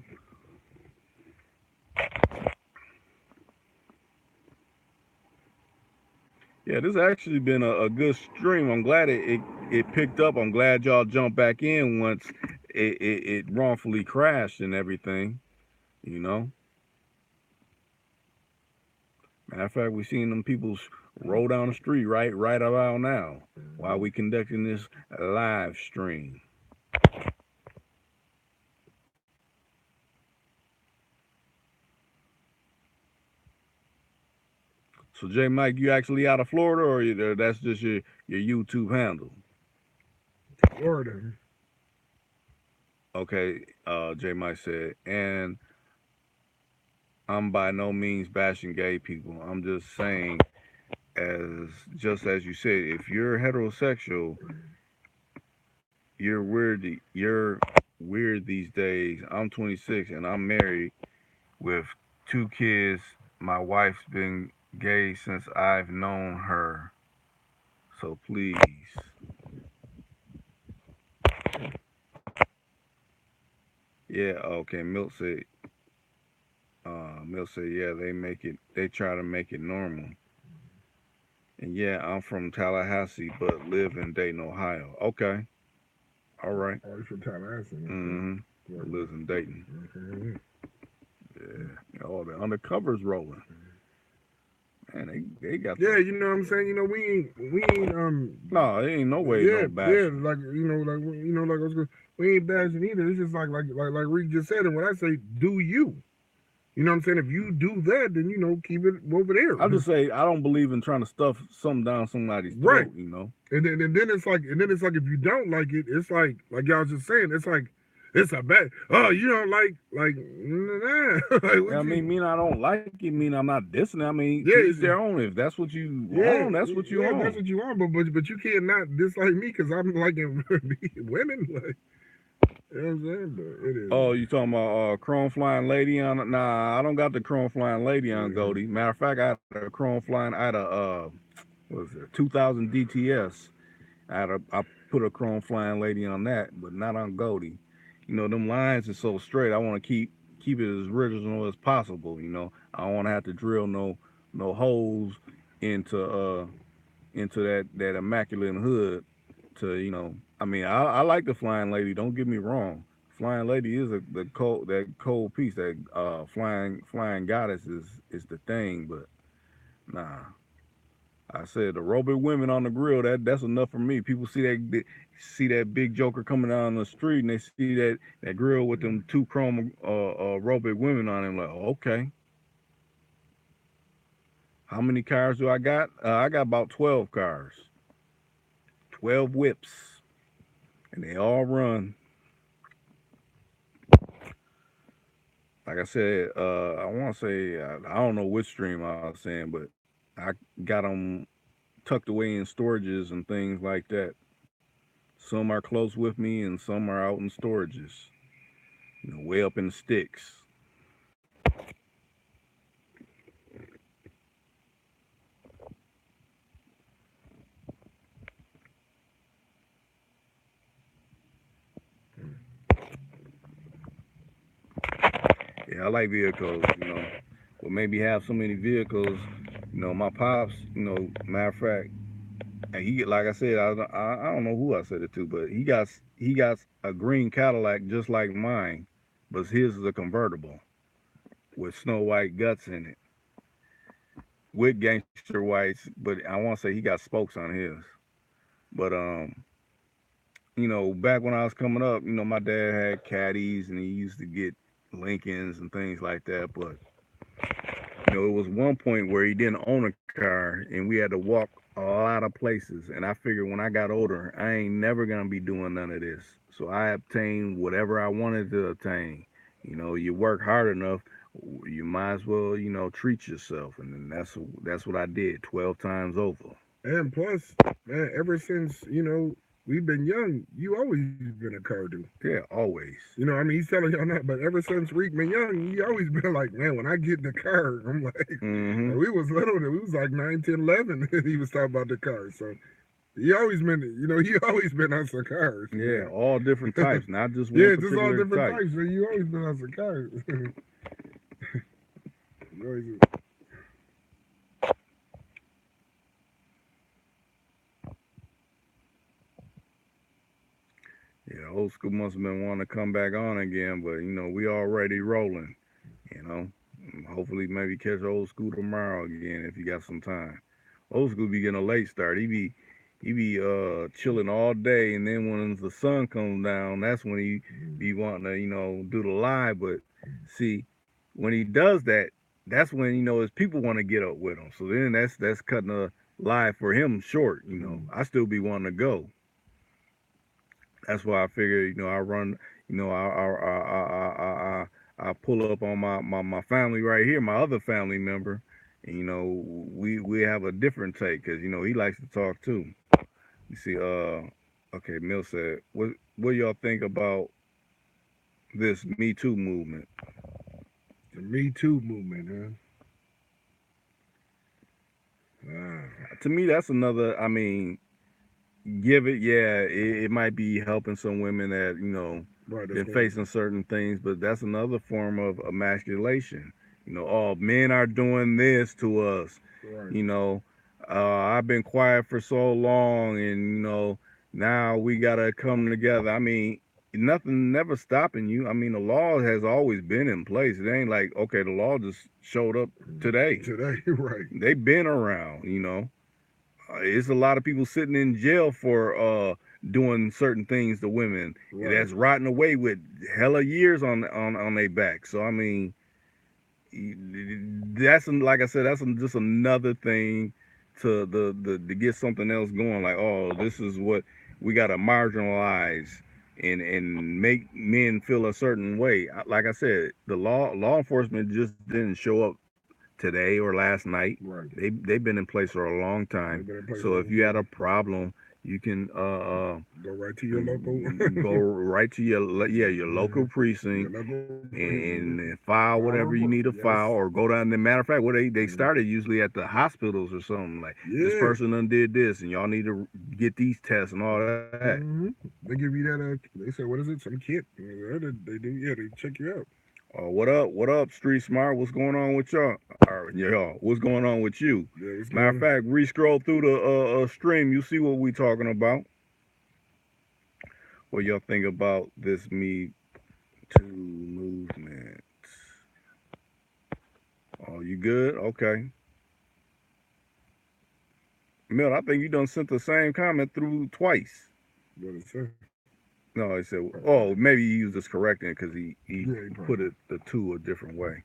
[SPEAKER 1] Yeah, this actually been a good stream. I'm glad it picked up. I'm glad y'all jumped back in once it wrongfully crashed and everything. You know, matter of fact, we seen them people roll down the street right about now while we conducting this live stream. So J Mike, you actually out of Florida, or that's just your YouTube handle?
[SPEAKER 2] Florida.
[SPEAKER 1] Okay, J Mike said, and I'm by no means bashing gay people. I'm just saying, just as you said, if you're heterosexual, you're weird. You're weird these days. I'm 26 and I'm married with 2 kids. My wife's been gay since I've known her. So please. Yeah, okay. Milk said, yeah, they try to make it normal. And yeah, I'm from Tallahassee, but live in Dayton, Ohio. Okay, all right.
[SPEAKER 2] Oh, it's from Tallahassee.
[SPEAKER 1] Mm-hmm.
[SPEAKER 2] Yeah.
[SPEAKER 1] Lives in Dayton.
[SPEAKER 2] Okay.
[SPEAKER 1] Yeah. Oh, the undercover's rolling. Man, they got.
[SPEAKER 2] Yeah, you know what I'm saying. You know, we ain't.
[SPEAKER 1] No, there ain't no way
[SPEAKER 2] Yeah,
[SPEAKER 1] no bashing.
[SPEAKER 2] yeah. Like like I was going. We ain't bashing either. It's just like Rick just said. And when I say do you, you know what I'm saying. If you do that, then you know keep it over there.
[SPEAKER 1] I'll just say I don't believe in trying to stuff something down somebody's throat.
[SPEAKER 2] Right.
[SPEAKER 1] You know.
[SPEAKER 2] And then it's like if you don't like it, it's like y'all just saying. It's like It's a bad. Oh, you don't like nah. Like
[SPEAKER 1] I
[SPEAKER 2] what you?
[SPEAKER 1] mean I don't like it. Mean I'm not dissing. I mean to each
[SPEAKER 2] Yeah,
[SPEAKER 1] their own. If that's what you
[SPEAKER 2] yeah,
[SPEAKER 1] on, that's what you
[SPEAKER 2] yeah. That's
[SPEAKER 1] on.
[SPEAKER 2] what you want, but you can't not dislike me because I'm liking women. Like you know what I'm saying, but it
[SPEAKER 1] Oh,
[SPEAKER 2] is.
[SPEAKER 1] you talking about chrome flying lady on? Nah, I don't got the chrome flying lady on
[SPEAKER 2] Yeah.
[SPEAKER 1] Goldie. Matter of fact, I had a chrome flying. I had a what was it 2000 DTS. I put a chrome flying lady on that, but not on Goldie. You know, them lines are so straight. I want to keep it as original as possible. You know, I don't want to have to drill no holes into into that immaculate hood. To I mean, I like the flying lady. Don't get me wrong. Flying lady is the cold that cold piece. That flying goddess is the thing. But nah, I said the robot women on the grill. That's enough for me. People see that big joker coming down the street, and they see that grill with them two chrome robot women on it. Like, okay, how many cars do I got? I got about 12 cars, 12 whips, and they all run. Like I said, I want to say I don't know which stream I was saying, but I got them tucked away in storages and things like that. Some are close with me, and some are out in storages, way up in the sticks. Yeah, I like vehicles, but maybe have so many vehicles. My pops, matter of fact, and he like I said, I don't know who I said it to, but he got a green Cadillac just like mine, but his is a convertible with Snow White guts in it, with gangster whites. But I want to say he got spokes on his. But back when I was coming up, my dad had caddies and he used to get Lincolns and things like that. But it was one point where he didn't own a car and we had to walk a lot of places. And I figured when I got older, I ain't never gonna be doing none of this. So I obtained whatever I wanted to obtain. You work hard enough, you might as well, treat yourself. And then that's what I did 12 times over.
[SPEAKER 2] And plus, man, ever since we've been young, you always been a car dude.
[SPEAKER 1] Yeah, always.
[SPEAKER 2] I mean, he's telling y'all not, but ever since Reek been young, he always been like, man, when I get in the car, I'm like,
[SPEAKER 1] Mm-hmm.
[SPEAKER 2] we was little, we was like 9, 10, 11. He was talking about the car. So he always been, he always been on some cars.
[SPEAKER 1] Yeah, all different types, not just one
[SPEAKER 2] Yeah, just all
[SPEAKER 1] particular
[SPEAKER 2] different
[SPEAKER 1] type.
[SPEAKER 2] types. So you always been on some cars. You always-
[SPEAKER 1] Yeah, old school must have been wanting to come back on again, but we already rolling. You know, hopefully maybe catch old school tomorrow again if you got some time. Old school be getting a late start. He be chilling all day, and then when the sun comes down, that's when he be wanting to do the live. But see, when he does that, that's when his people want to get up with him. So then that's cutting a live for him short. I still be wanting to go. That's why I figure, I run, I pull up on my family right here, my other family member, and we have a different take because he likes to talk too. You see, okay, Mill said, what y'all think about this Me Too movement?
[SPEAKER 2] the Me Too movement, huh?
[SPEAKER 1] To me, that's another. I mean, give it, yeah, it might be helping some women that
[SPEAKER 2] Right, that's
[SPEAKER 1] been
[SPEAKER 2] going.
[SPEAKER 1] facing certain things, but that's another form of emasculation. Oh, men are doing this to us.
[SPEAKER 2] Right.
[SPEAKER 1] you know I've been quiet for so long, and now we gotta come together. I mean, nothing never stopping you. I mean, the law has always been in place. It ain't like, okay, the law just showed up today.
[SPEAKER 2] Today, right.
[SPEAKER 1] They've been around. It's a lot of people sitting in jail for doing certain things to women
[SPEAKER 2] Right.
[SPEAKER 1] that's rotting away with hella years on their back. So I mean, that's like I said, that's just another thing to the to get something else going. Like, oh, this is what we got to marginalize. and make men feel a certain way. Like I said, the law enforcement just didn't show up today or last night.
[SPEAKER 2] Right.
[SPEAKER 1] They've been in place for a long
[SPEAKER 2] They've
[SPEAKER 1] time.
[SPEAKER 2] been in place
[SPEAKER 1] So
[SPEAKER 2] for
[SPEAKER 1] if you had a problem, you can
[SPEAKER 2] go right to your local.
[SPEAKER 1] go right to your local
[SPEAKER 2] Your
[SPEAKER 1] precinct
[SPEAKER 2] local precinct.
[SPEAKER 1] and file whatever you need to
[SPEAKER 2] Yes.
[SPEAKER 1] file, or go down. As a matter of fact, what they
[SPEAKER 2] Mhm.
[SPEAKER 1] started usually at the hospitals or something like this
[SPEAKER 2] Yeah.
[SPEAKER 1] person undid this, and y'all need to get these tests and all that.
[SPEAKER 2] They give you that. They say, what is it? Some kit. They do. Yeah, they check you out.
[SPEAKER 1] What up? What up, Street Smart? What's going on with y'all? Y'all, what's going on with you?
[SPEAKER 2] Yeah, it's
[SPEAKER 1] Matter of
[SPEAKER 2] going.
[SPEAKER 1] fact, re-scroll through the stream. You see what we talking about. What y'all think about this Me Too movement? Oh, you good? Okay. Milt, I think you done sent the same comment through twice.
[SPEAKER 2] What it say?
[SPEAKER 1] No, he said, oh, maybe he used this correcting because he
[SPEAKER 2] Yeah, he
[SPEAKER 1] put
[SPEAKER 2] probably.
[SPEAKER 1] it the two a different way.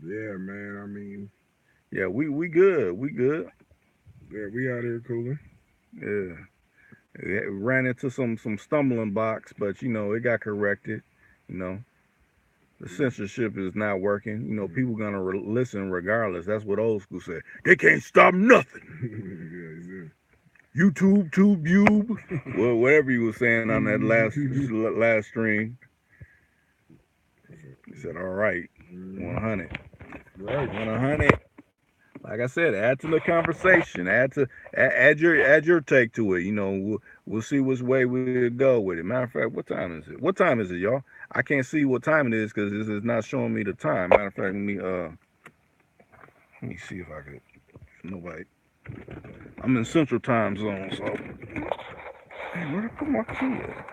[SPEAKER 2] Yeah, man. I mean,
[SPEAKER 1] Yeah, we good. We good.
[SPEAKER 2] yeah, we out here cooling.
[SPEAKER 1] Yeah. It ran into some stumbling blocks, but it got corrected. You know, the censorship is not working. People gonna listen regardless. That's what old school said. They can't stop nothing.
[SPEAKER 2] Yeah,
[SPEAKER 1] YouTube, well, whatever you was saying on that last stream. He said, "All right, 100,
[SPEAKER 2] right.
[SPEAKER 1] 100." Like I said, add to the conversation. Add your take to it. We'll see which way we go with it. Matter of fact, what time is it? What time is it, y'all? I can't see what time it is because this is not showing me the time. Matter of fact, let me see if I could. Nobody. I'm in Central Time Zone, so. Hey, where did I put my key at?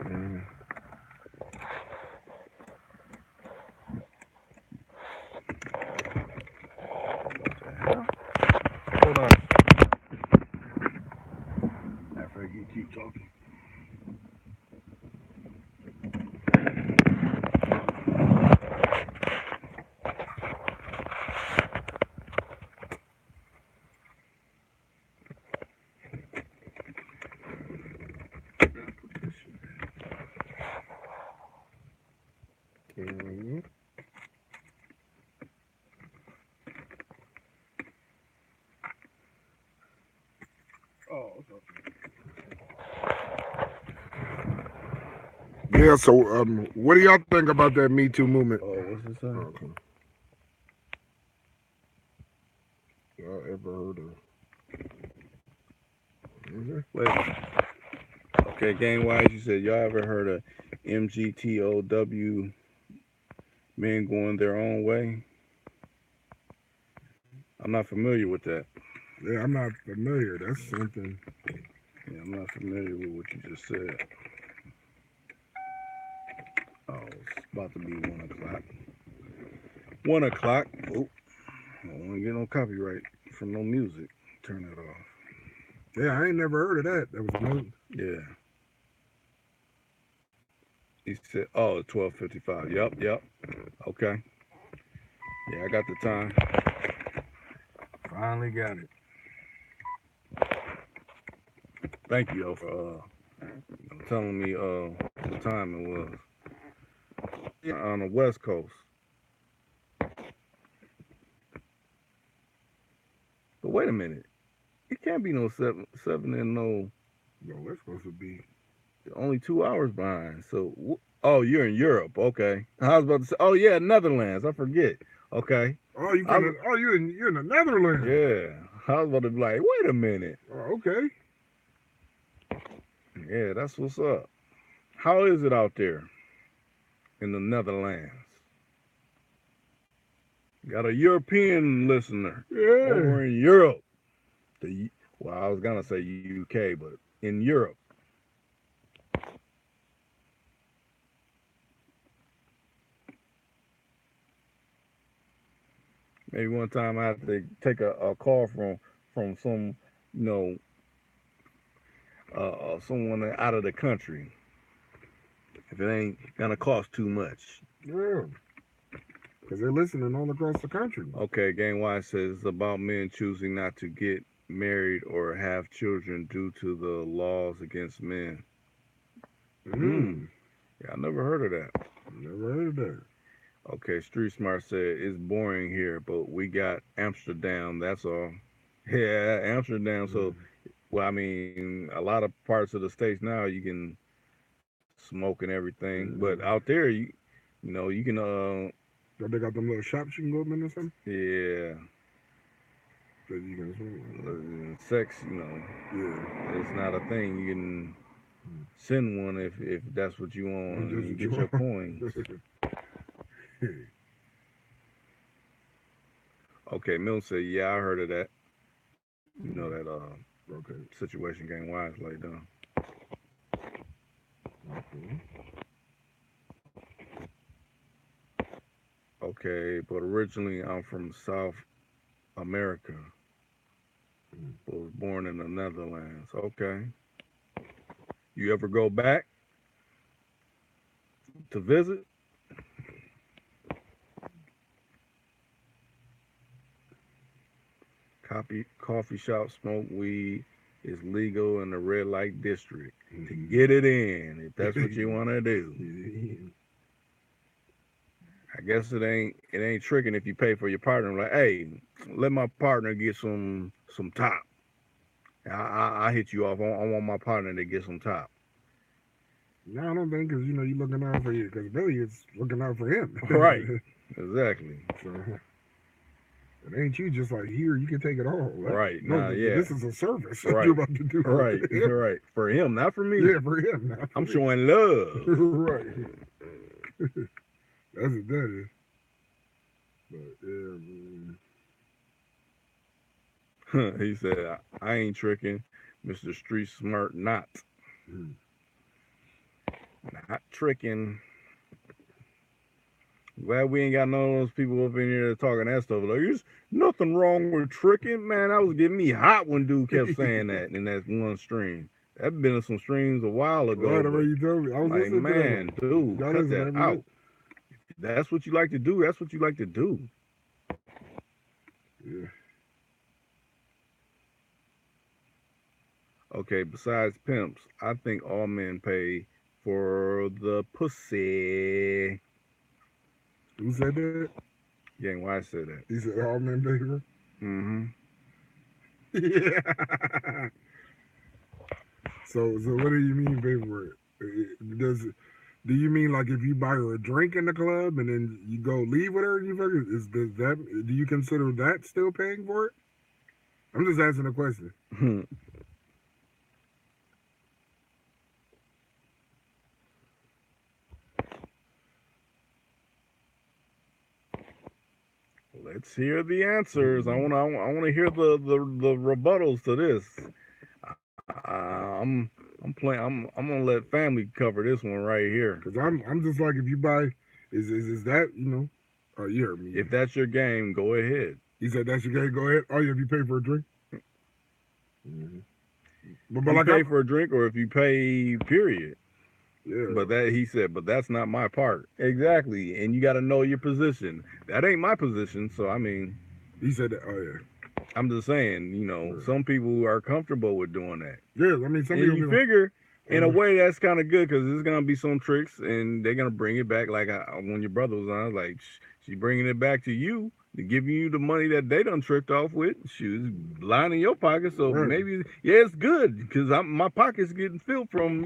[SPEAKER 1] Mm. Hold on. After you keep talking.
[SPEAKER 2] Mhm.
[SPEAKER 1] Oh, okay.
[SPEAKER 2] Yeah. So, what do y'all think about that Me Too movement?
[SPEAKER 1] Oh, what's this saying?
[SPEAKER 2] Okay. Y'all ever heard of?
[SPEAKER 1] Wait. Okay, game wise, you said y'all ever heard of MGTOW, men going their own way? I'm not familiar with that.
[SPEAKER 2] Yeah, I'm not familiar. That's something.
[SPEAKER 1] Yeah, I'm not familiar with what you just said. Oh, it's about to be 1 o'clock. 1 o'clock. Oh, I don't want to get no copyright from no music. Turn that off.
[SPEAKER 2] Yeah, I ain't never heard of that. That was no.
[SPEAKER 1] Yeah. He said, oh, 12:55. Yep. Okay. Yeah, I got the time. Finally got it. Thank you, for telling me what time it was. On the West Coast. But wait a minute. It can't be no seven and no.
[SPEAKER 2] No, that's supposed to be.
[SPEAKER 1] Only 2 hours behind. So, oh, you're in Europe. Okay. I was about to say, oh yeah, Netherlands. I forget. Okay.
[SPEAKER 2] Oh, you're in the Netherlands.
[SPEAKER 1] Yeah. I was about to be like, wait a minute.
[SPEAKER 2] Oh, okay.
[SPEAKER 1] Yeah, that's what's up. How is it out there in the Netherlands? Got a European listener over
[SPEAKER 2] Yeah.
[SPEAKER 1] in Europe. Well, I was gonna say UK, but in Europe. Maybe one time I had to take a call from some, you know, someone out of the country. If it ain't gonna cost too much.
[SPEAKER 2] Yeah. Because they're listening all across the country.
[SPEAKER 1] Okay, Game Wise says it's about men choosing not to get married or have children due to the laws against men.
[SPEAKER 2] Mm.
[SPEAKER 1] Yeah, I never heard of that.
[SPEAKER 2] Never heard of that.
[SPEAKER 1] Okay, Street Smart said it's boring here, but we got Amsterdam. That's all. Yeah, Amsterdam. So,
[SPEAKER 2] Mm.
[SPEAKER 1] well, I mean, a lot of parts of the states now you can smoke and everything, but out there, you can
[SPEAKER 2] So they got them little shops you can go up in or something
[SPEAKER 1] yeah,
[SPEAKER 2] that you can smoke.
[SPEAKER 1] sex,
[SPEAKER 2] Yeah.
[SPEAKER 1] it's not a thing. You can
[SPEAKER 2] Mm.
[SPEAKER 1] send one if that's what you want,
[SPEAKER 2] That's
[SPEAKER 1] and you
[SPEAKER 2] what you
[SPEAKER 1] get your
[SPEAKER 2] want.
[SPEAKER 1] coins. Okay, Milton said, yeah, I heard of that. That
[SPEAKER 2] Okay.
[SPEAKER 1] situation getting wisely done.
[SPEAKER 2] Okay.
[SPEAKER 1] Okay, but originally I'm from South America,
[SPEAKER 2] Mm.
[SPEAKER 1] but was born in the Netherlands. Okay. You ever go back to visit? Coffee shop smoke weed is legal in the red light district. To get it in, if that's what you want to do. I guess it ain't tricking if you pay for your partner. Like, hey, let my partner get some top. I hit you off. I want my partner to get some top.
[SPEAKER 2] No, I don't think because you're looking out for you because Billy is looking out for him.
[SPEAKER 1] Right. Exactly.
[SPEAKER 2] So it ain't you just like here you can take it all.
[SPEAKER 1] Right.
[SPEAKER 2] No,
[SPEAKER 1] Nah. Yeah.
[SPEAKER 2] this is a service that
[SPEAKER 1] Right.
[SPEAKER 2] you're about to do.
[SPEAKER 1] Right.
[SPEAKER 2] For him.
[SPEAKER 1] Right. For him, not for me.
[SPEAKER 2] Yeah, for him, not for
[SPEAKER 1] I'm
[SPEAKER 2] me.
[SPEAKER 1] showing love.
[SPEAKER 2] Right. That's what that is. But
[SPEAKER 1] He said, I ain't tricking, Mr. Street Smart.
[SPEAKER 2] mm.
[SPEAKER 1] Not tricking. Glad we ain't got none of those people up in here talking that stuff. Like, there's nothing wrong with tricking. Man, that was getting me hot when dude kept saying that in that one stream. That been in some streams a while ago.
[SPEAKER 2] Right, the way you told me. I was
[SPEAKER 1] Like,
[SPEAKER 2] listening to that
[SPEAKER 1] man,
[SPEAKER 2] one.
[SPEAKER 1] dude,
[SPEAKER 2] Y'all
[SPEAKER 1] cut
[SPEAKER 2] listen
[SPEAKER 1] that
[SPEAKER 2] every
[SPEAKER 1] out.
[SPEAKER 2] week.
[SPEAKER 1] That's what you like to do. That's what you like to do.
[SPEAKER 2] Yeah.
[SPEAKER 1] Okay, besides pimps, I think all men pay for the pussy.
[SPEAKER 2] Who said that?
[SPEAKER 1] Gang, why I said that?
[SPEAKER 2] He said all men paper.
[SPEAKER 1] Mm-hmm.
[SPEAKER 2] Yeah. So what do you mean pay for it? Do you mean like if you buy her a drink in the club and then you go leave with her? Do you consider that still paying for it? I'm just asking a question.
[SPEAKER 1] Let's hear the answers. I wanna hear the rebuttals to this. I'm playing. I'm gonna let family cover this one right here.
[SPEAKER 2] Cause I'm just like if you buy, is that Oh, you heard me.
[SPEAKER 1] If that's your game, go ahead.
[SPEAKER 2] He said that's your game. Go ahead. Oh yeah, if you pay for a drink. Mm-hmm.
[SPEAKER 1] But you pay for a drink, or if you pay, period.
[SPEAKER 2] Yeah.
[SPEAKER 1] But he said, but that's not my part. Exactly, and you got to know your position. That ain't my position. So I mean,
[SPEAKER 2] he said that. Oh yeah.
[SPEAKER 1] I'm just saying, some people are comfortable with doing that.
[SPEAKER 2] Yeah, I mean, some
[SPEAKER 1] and
[SPEAKER 2] people
[SPEAKER 1] you figure. In a way, that's kind of good because there's gonna be some tricks, and they're gonna bring it back. Like when your brother was on, I was like, she's bringing it back to you, to giving you the money that they done tricked off with. She was lining your pocket, so maybe it's good because my pocket's getting filled from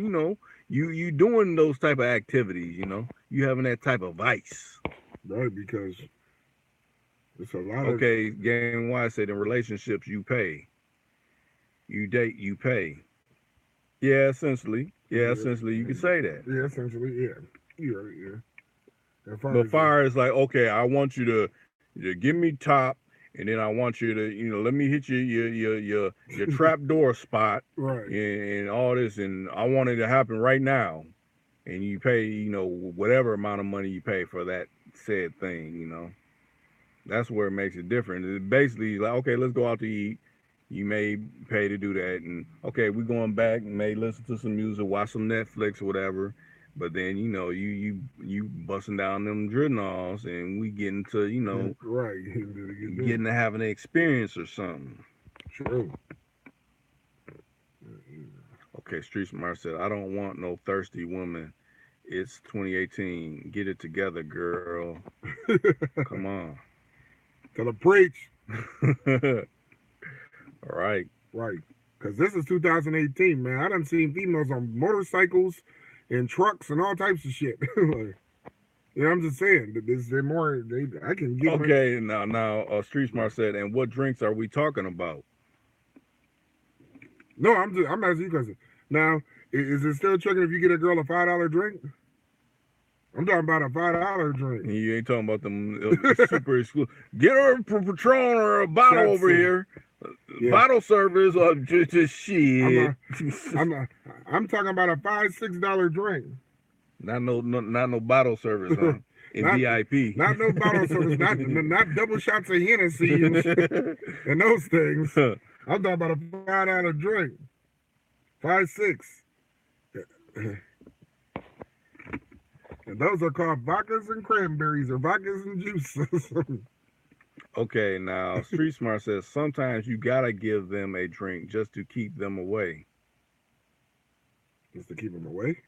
[SPEAKER 1] you doing those type of activities. You having that type of vice.
[SPEAKER 2] Right, because it's a lot
[SPEAKER 1] of. Okay, Game Y said in relationships you pay, you date you pay. Yeah, essentially. Yeah, essentially, you can say that.
[SPEAKER 2] Yeah, essentially, yeah. You're right, yeah.
[SPEAKER 1] But far as like, okay, I want you to give me top, and then I want you to, let me hit your trap door spot,
[SPEAKER 2] right,
[SPEAKER 1] and all this, and I want it to happen right now, and you pay, whatever amount of money you pay for that said thing, That's where it makes it different. It's basically like, okay, let's go out to eat. You may pay to do that, and okay, we're going back and may listen to some music, watch some Netflix or whatever. But then you busting down them journals, and we getting to
[SPEAKER 2] right,
[SPEAKER 1] getting to having an experience or something.
[SPEAKER 2] True.
[SPEAKER 1] Okay, Street Smart said, I don't want no thirsty woman. It's 2018. Get it together, girl. Come on.
[SPEAKER 2] Tell her preach.
[SPEAKER 1] All right.
[SPEAKER 2] Right. Because this is 2018, man. I done seen females on motorcycles and trucks and all types of shit. Like, yeah, I'm just saying that they're more. I can get.
[SPEAKER 1] Okay, now, Street Smart said, and what drinks are we talking about?
[SPEAKER 2] No, I'm asking you because now is it still tricking if you get a girl a $5 drink? I'm talking about a $5 drink.
[SPEAKER 1] You ain't talking about them super exclusive. Get her a Patron or a bottle
[SPEAKER 2] Shots
[SPEAKER 1] over here. Yeah. Bottle service or just shit.
[SPEAKER 2] I'm talking about a $5-6 drink.
[SPEAKER 1] Not no bottle service, huh? In VIP.
[SPEAKER 2] Not no bottle service. Not double shots of Hennessy and those things. I'm talking about a $5 drink. 5-6. And those are called vodkas and cranberries or vodkas and juices.
[SPEAKER 1] Okay, now Street Smart says sometimes you gotta give them a drink just to keep them away.
[SPEAKER 2] Just to keep them away?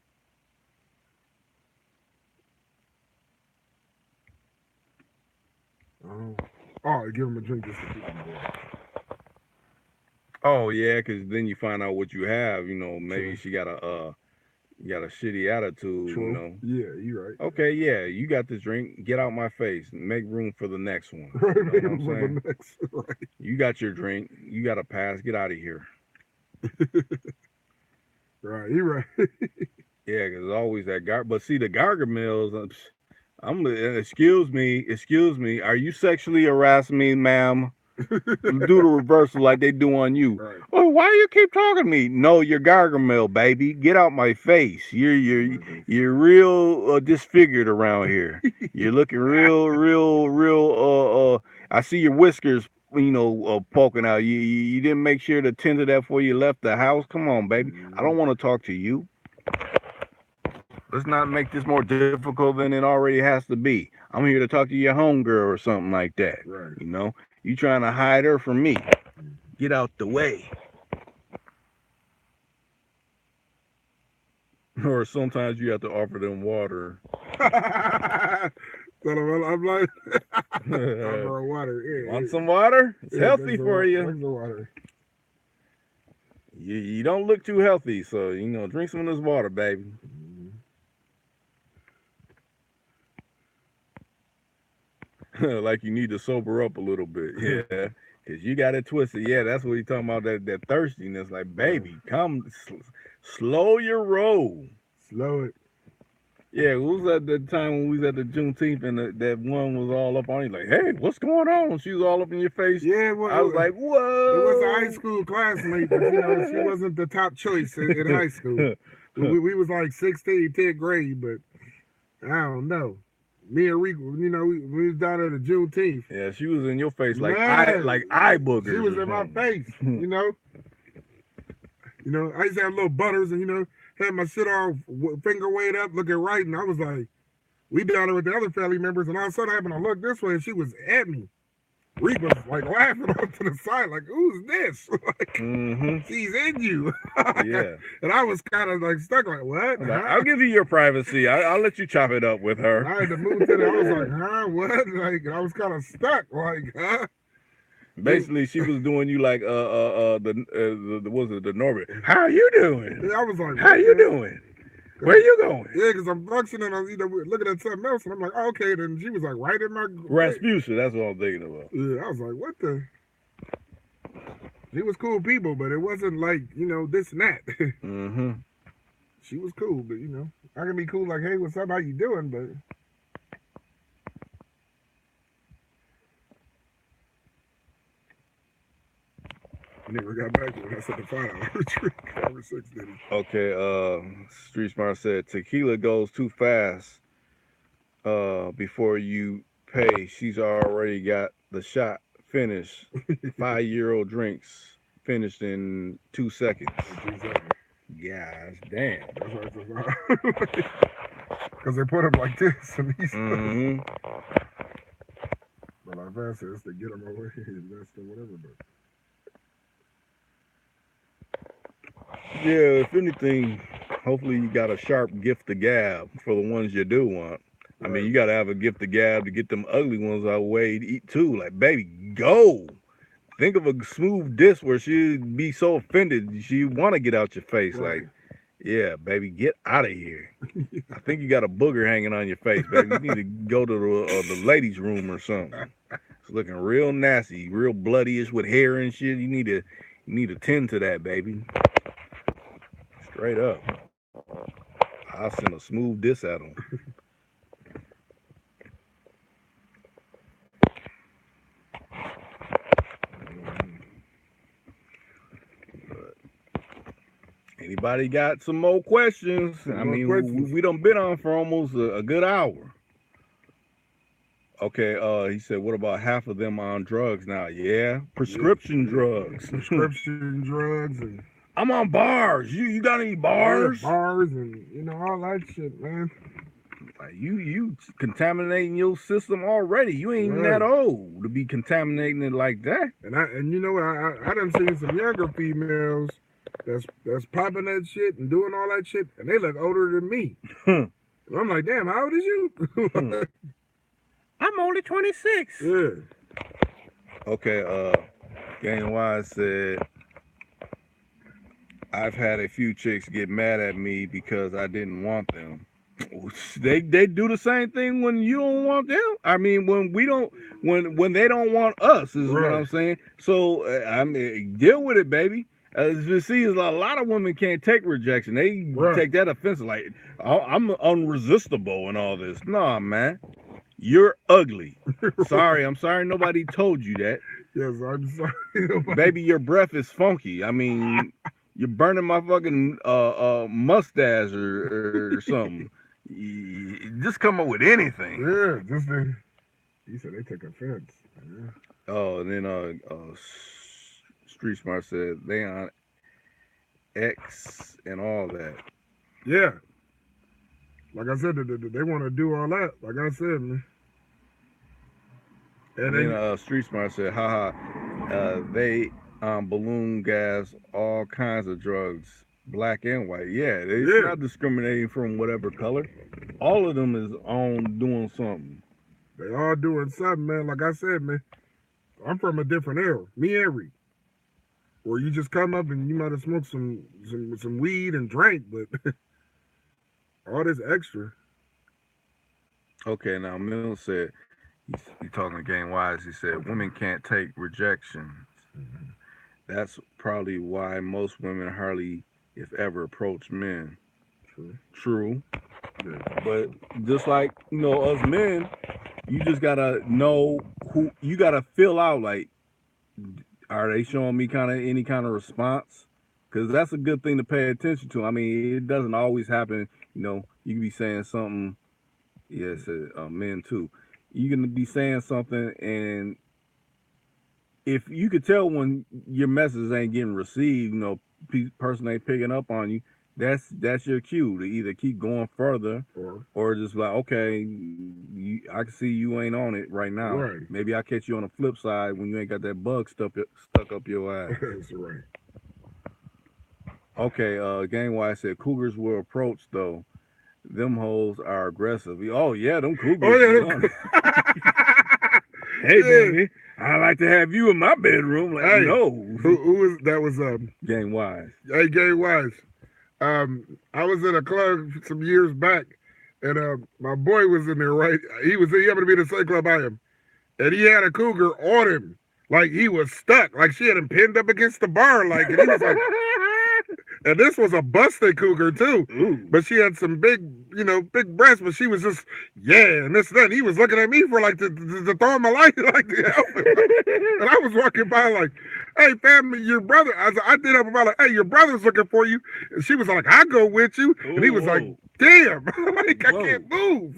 [SPEAKER 2] Oh, give them a drink just to keep them away.
[SPEAKER 1] Oh yeah, because then you find out what you have. You know, maybe she got a shitty attitude.
[SPEAKER 2] True.
[SPEAKER 1] You know.
[SPEAKER 2] Yeah, you're right.
[SPEAKER 1] Okay, yeah, you got this drink. Get out my face. Make room for the next one.
[SPEAKER 2] Right,
[SPEAKER 1] you know what I'm saying?
[SPEAKER 2] The next, right.
[SPEAKER 1] You got your drink. You got to pass. Get out of here.
[SPEAKER 2] Right, you're right.
[SPEAKER 1] Yeah, because always that But see, the Gargamels. Excuse me. Are you sexually harassing me, ma'am? Do the reversal like they do on you.
[SPEAKER 2] Right.
[SPEAKER 1] Oh, why you keep talking to me? No, you're Gargamel, baby. Get out my face. You're real disfigured around here. You're looking real. I see your whiskers, poking out. You didn't make sure to tend to that before you left the house. Come on, baby. I don't want to talk to you. Let's not make this more difficult than it already has to be. I'm here to talk to your homegirl or something like that.
[SPEAKER 2] Right.
[SPEAKER 1] You know, you trying to hide her from me. Get out the way. Or sometimes you have to offer them water.
[SPEAKER 2] I'm like, offer water. Yeah,
[SPEAKER 1] want some water? It's healthy for you.
[SPEAKER 2] Drink the water.
[SPEAKER 1] You don't look too healthy, so, drink some of this water, baby. Like you need to sober up a little bit, yeah, because you got it twisted. Yeah, that's what he's talking about, that thirstiness. Like, baby, come, slow your roll.
[SPEAKER 2] Slow it.
[SPEAKER 1] Yeah, it was at the time when we was at the Juneteenth and that one was all up on you, like, hey, what's going on? She was all up in your face.
[SPEAKER 2] Yeah, well,
[SPEAKER 1] I was like, whoa.
[SPEAKER 2] It was a high school classmate, but she wasn't the top choice in high school. We was like 16th, 10th grade, but I don't know. Me and Rico, we was down at the Juneteenth.
[SPEAKER 1] Yeah, she was in your face like eye boogers.
[SPEAKER 2] She was in my face, I used to have little butters and, had my shit all finger weighed up, looking right, and I was like, we down there with the other family members, and all of a sudden I happened to look this way, and she was at me. Reek was like laughing off to the side, like, who's this? Like, she's in you.
[SPEAKER 1] Yeah.
[SPEAKER 2] And I was kind of like stuck, like, what?
[SPEAKER 1] I'll give you your privacy. I'll let you chop it up with her.
[SPEAKER 2] And I had to move to the, I was like, huh? What? Like, I was kind of stuck, like, huh?
[SPEAKER 1] Basically, she was doing you like the Norbert. How you doing?
[SPEAKER 2] Yeah, I was like,
[SPEAKER 1] how you doing? Where you going?
[SPEAKER 2] Yeah, because I'm functioning, I'm looking at something else, and I'm like, oh, okay. Then she was like right in my
[SPEAKER 1] Rasputia. That's what I'm thinking about.
[SPEAKER 2] Yeah, I was like, what the? She was cool people, but it wasn't like this and that. She was cool, but I can be cool like, hey, what's up? How you doing? But never got back to it. I said the $5 drink. Number 6 did it.
[SPEAKER 1] Okay, Street Smart said tequila goes too fast. Before you pay, she's already got the shot finished. 5-year-old drinks finished in 2 seconds. Gosh, damn.
[SPEAKER 2] Because they put them like this and these. But like that says to get them away, that's the whatever. But
[SPEAKER 1] Yeah, if anything, hopefully you got a sharp gift to gab for the ones you do want. I mean,
[SPEAKER 2] Right.
[SPEAKER 1] you got to have a gift to gab to get them ugly ones out of the way to eat too. Like, baby, go. Think of a smooth dish where she'd be so offended she want to get out your face.
[SPEAKER 2] Right.
[SPEAKER 1] Like, yeah, baby, get out of here. I think you got a booger hanging on your face, baby. You need to go to the ladies' room or something. It's looking real nasty, real bloodyish with hair and shit. You need to tend to that, baby. Straight up. I'll send a smooth diss at them. Anybody got some more questions? I mean, we done been on for almost a good hour. Okay, he said, what about half of them on drugs now? Yeah, prescription drugs.
[SPEAKER 2] Prescription drugs and
[SPEAKER 1] I'm on bars. You got any bars?
[SPEAKER 2] Bars and all that shit, man.
[SPEAKER 1] Like you contaminating your system already. You ain't even that old to be contaminating it like that.
[SPEAKER 2] And you know what? I done seen some younger females that's popping that shit and doing all that shit, and they look older than me. I'm like, damn, how old is you?
[SPEAKER 1] I'm only 26.
[SPEAKER 2] Yeah.
[SPEAKER 1] Okay, Gang Wise said, I've had a few chicks get mad at me because I didn't want them. They do the same thing when you don't want them. I mean, when they don't want us is what I'm saying. So I mean, deal with it, baby. As you see, a lot of women can't take rejection. They take that offensive, like I'm unresistible and all this. Nah, man, you're ugly. I'm sorry nobody told you that.
[SPEAKER 2] Yes, I'm sorry.
[SPEAKER 1] Baby, your breath is funky. I mean, you're burning my fucking mustache or something. Just come up with anything.
[SPEAKER 2] Yeah, he said they take offense. Yeah.
[SPEAKER 1] Oh, and then Street Smart said they on X and all that.
[SPEAKER 2] Yeah. Like I said, they want to do all that. Like I said, man.
[SPEAKER 1] And then Street Smart said, haha, they balloon gas, all kinds of drugs, black and white. Yeah, it's not discriminating from whatever color. All of them is on doing something.
[SPEAKER 2] They all doing something, man. Like I said, man, I'm from a different era. Me and Reed. Or you just come up and you might have smoked some weed and drank, but all this extra.
[SPEAKER 1] Okay, now Mill said, he's talking to Game Wise, he said, women can't take rejection. Mm-hmm. That's probably why most women hardly, if ever, approach men. True. Yeah. But just like, us men, you just gotta know who, you gotta fill out, like, are they showing me any kind of response? Because that's a good thing to pay attention to. I mean, it doesn't always happen. You can be saying something. Yes, men too. You can be saying something, and if you could tell when your message ain't getting received, person ain't picking up on you, that's your cue to either keep going further or just like, okay, I can see you ain't on it right now. Right. Maybe I'll catch you on the flip side when you ain't got that bug stuck up your ass.
[SPEAKER 2] That's right.
[SPEAKER 1] Okay, Gang Wise said Cougars will approach though. Them hoes are aggressive. Oh yeah, them Cougars. Oh, yeah. Hey baby, I like to have you in my bedroom. Like, no.
[SPEAKER 2] Who was that? Was
[SPEAKER 1] Gang Wise.
[SPEAKER 2] Hey, Gang Wise. I was in a club some years back, and my boy was in there, right? He happened to be in the same club I am, and he had a cougar on him, like he was stuck, like she had him pinned up against the bar, like, and he was like, and this was a busted cougar too. Ooh. But she had some big breasts, but she was just, and this and that. And he was looking at me for like to throw him a light, like to help him. And I was walking by like, hey fam, your brother. I did up about like, hey, your brother's looking for you. And she was like, I'll go with you. Ooh. And he was like, damn, like I can't move.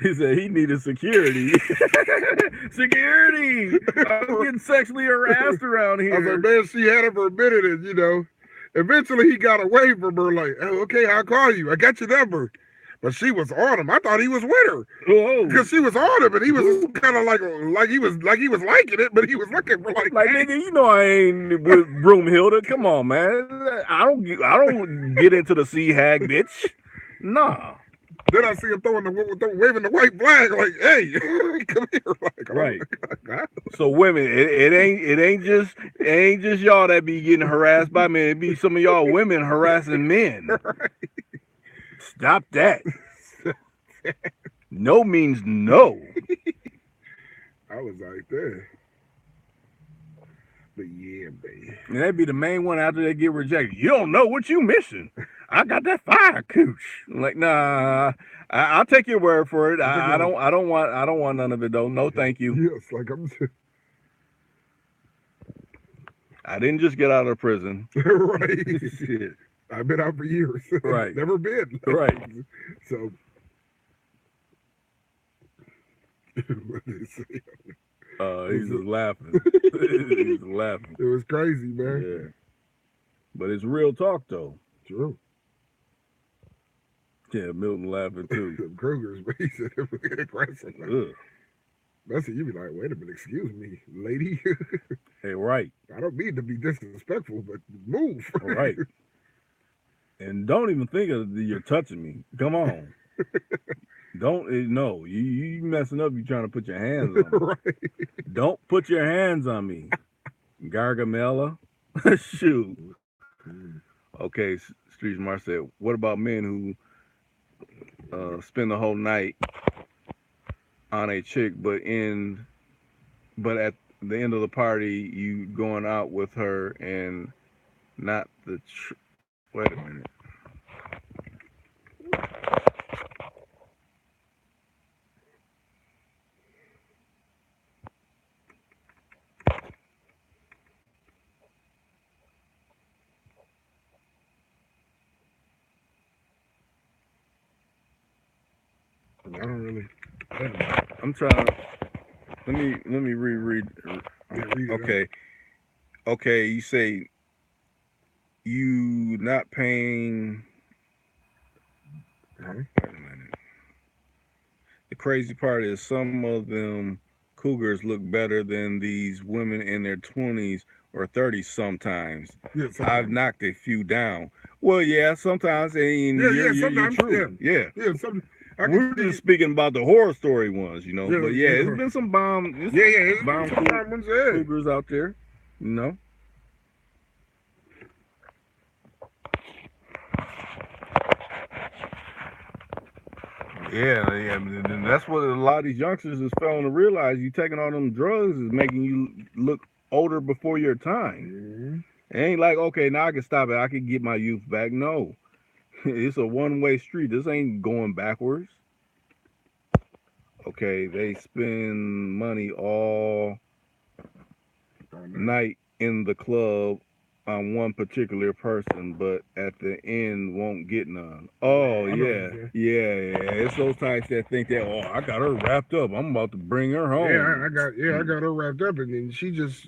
[SPEAKER 1] He said he needed security. Security. I'm getting sexually harassed around here.
[SPEAKER 2] I was like, man, she had him for a minute, and Eventually, he got away from her, like, oh, okay, I'll call you. I got your number. but she was on him. I thought he was with her
[SPEAKER 1] Whoa.
[SPEAKER 2] because she was on him, and he was kind of like he was liking it, but he was looking for
[SPEAKER 1] like nigga, you know I ain't with Broomhilda. Come on, man. I don't get into the sea hag, bitch. Nah.
[SPEAKER 2] Then I see him waving the white flag, like, "Hey, come here!" Like,
[SPEAKER 1] right.
[SPEAKER 2] Oh,
[SPEAKER 1] so women, it ain't just y'all that be getting harassed by men. It be some of y'all women harassing men.
[SPEAKER 2] Right.
[SPEAKER 1] Stop that. No means no.
[SPEAKER 2] I was like, "There." But yeah, baby.
[SPEAKER 1] And that'd be the main one after they get rejected. You don't know what you missing. I got that fire cooch. Like, nah, I'll take your word for it. I don't want none of it though. No, thank you.
[SPEAKER 2] Yes, like I'm just...
[SPEAKER 1] I didn't just get out of prison.
[SPEAKER 2] Right.
[SPEAKER 1] Shit.
[SPEAKER 2] I've been out for years.
[SPEAKER 1] Right.
[SPEAKER 2] Never been.
[SPEAKER 1] Right.
[SPEAKER 2] So what did it say?
[SPEAKER 1] He's just laughing. He's laughing.
[SPEAKER 2] It was crazy, man.
[SPEAKER 1] Yeah. But it's real talk though.
[SPEAKER 2] True.
[SPEAKER 1] Yeah, Milton laughing too.
[SPEAKER 2] The Cougars, but he said it was aggressive. That's it. You be like, wait a minute, excuse me, lady.
[SPEAKER 1] Hey, right.
[SPEAKER 2] I don't mean to be disrespectful, but move.
[SPEAKER 1] Right. And don't even think of you're touching me. Come on. Don't no. You messing up. You trying to put your hands on me.
[SPEAKER 2] Right.
[SPEAKER 1] Don't put your hands on me, Gargamella. Shoot. Okay, Street Smart said, what about men who spend the whole night on a chick, but at the end of the party, you going out with her and not the... Wait a minute.
[SPEAKER 2] I don't really...
[SPEAKER 1] I'm trying to... Let me reread. Okay. Okay, you say you not paying... Wait a minute. The crazy part is some of them cougars look better than these women in their 20s or 30s sometimes.
[SPEAKER 2] Yeah,
[SPEAKER 1] I've knocked a few down. Well, yeah, sometimes. And
[SPEAKER 2] sometimes.
[SPEAKER 1] True. Yeah.
[SPEAKER 2] Sometimes.
[SPEAKER 1] We're just speaking about the horror story ones, you know.
[SPEAKER 2] Yeah,
[SPEAKER 1] but yeah, it's been some bomb.
[SPEAKER 2] It's
[SPEAKER 1] bomb
[SPEAKER 2] some bomb ones. Yeah.
[SPEAKER 1] Cougars out there, you know. Yeah, and that's what a lot of these youngsters is failing to realize. You taking all them drugs is making you look older before your time. It ain't like, okay, now I can stop it. I can get my youth back. No, it's a one-way street. This ain't going backwards. Okay, they spend money all night in the club on one particular person, but at the end won't get none. Oh, yeah. It's those types that think that, oh, I got her wrapped up. I'm about to bring her home.
[SPEAKER 2] I got her wrapped up, and then she just,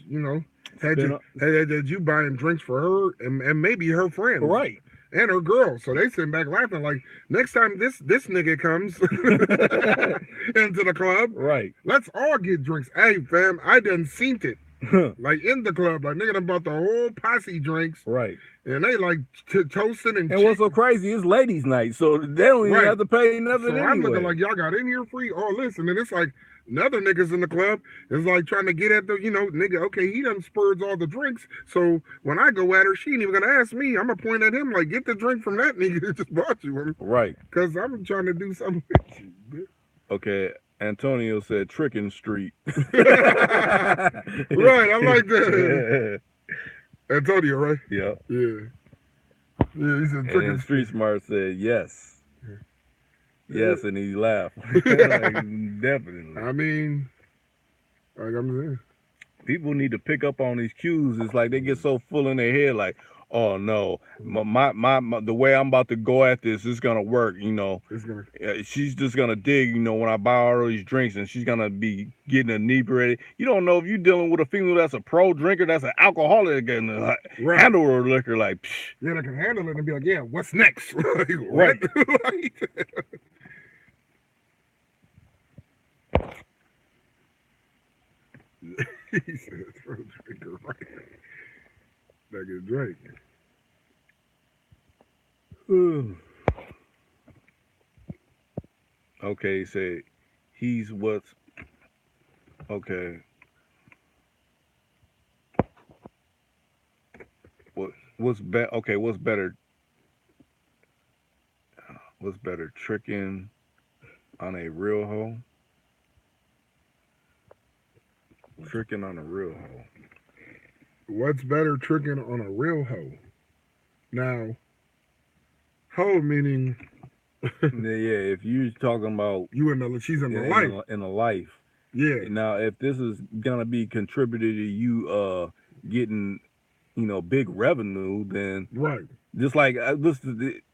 [SPEAKER 2] had you buying drinks for her and maybe her friends.
[SPEAKER 1] Right.
[SPEAKER 2] And her girl. So they sitting back laughing like, next time this nigga comes into the club,
[SPEAKER 1] right,
[SPEAKER 2] let's all get drinks. Hey, fam, I done seen it. Like in the club, like nigga done bought the whole posse drinks.
[SPEAKER 1] Right.
[SPEAKER 2] And they like toasting and
[SPEAKER 1] what's so crazy is ladies' night, so they don't even have to pay nothing anyway.
[SPEAKER 2] I'm looking like, y'all got in here free? Oh, listen, and it's like another niggas in the club is like trying to get at the, nigga, okay, he done spurred all the drinks, so when I go at her, she ain't even gonna ask me. I'm gonna point at him like, get the drink from that nigga that just bought you.
[SPEAKER 1] Right.
[SPEAKER 2] Because I'm trying to do something with you.
[SPEAKER 1] Okay. Antonio said Trickin' Street.
[SPEAKER 2] Right, I like that. Antonio, right?
[SPEAKER 1] Yeah.
[SPEAKER 2] Yeah, he said Trickin'
[SPEAKER 1] Street Smart said yes. Yes, and he laughed. Definitely.
[SPEAKER 2] I mean, like I'm saying,
[SPEAKER 1] people need to pick up on these cues. It's like they get so full in their head, like, oh no, my the way I'm about to go at this is gonna work. She's just gonna dig. When I buy all these drinks, and she's gonna be getting inebriated. You don't know if you're dealing with a female that's a pro drinker, that's an alcoholic, and handle her liquor like. Psh.
[SPEAKER 2] Yeah, they can handle it and be like, yeah, what's next? Like,
[SPEAKER 1] right.
[SPEAKER 2] He said, throw drinker right. That is Drake.
[SPEAKER 1] Okay, he said he's what's okay. What's better? Okay, what's better, tricking on a real hoe? Tricking on a real hoe.
[SPEAKER 2] What's better, tricking on a real hoe? Now, hoe meaning
[SPEAKER 1] Yeah, if you're talking about
[SPEAKER 2] you in the she's in the life.
[SPEAKER 1] in a life.
[SPEAKER 2] Yeah,
[SPEAKER 1] Now, if this is gonna be contributed to you getting big revenue, then
[SPEAKER 2] right.
[SPEAKER 1] just like this,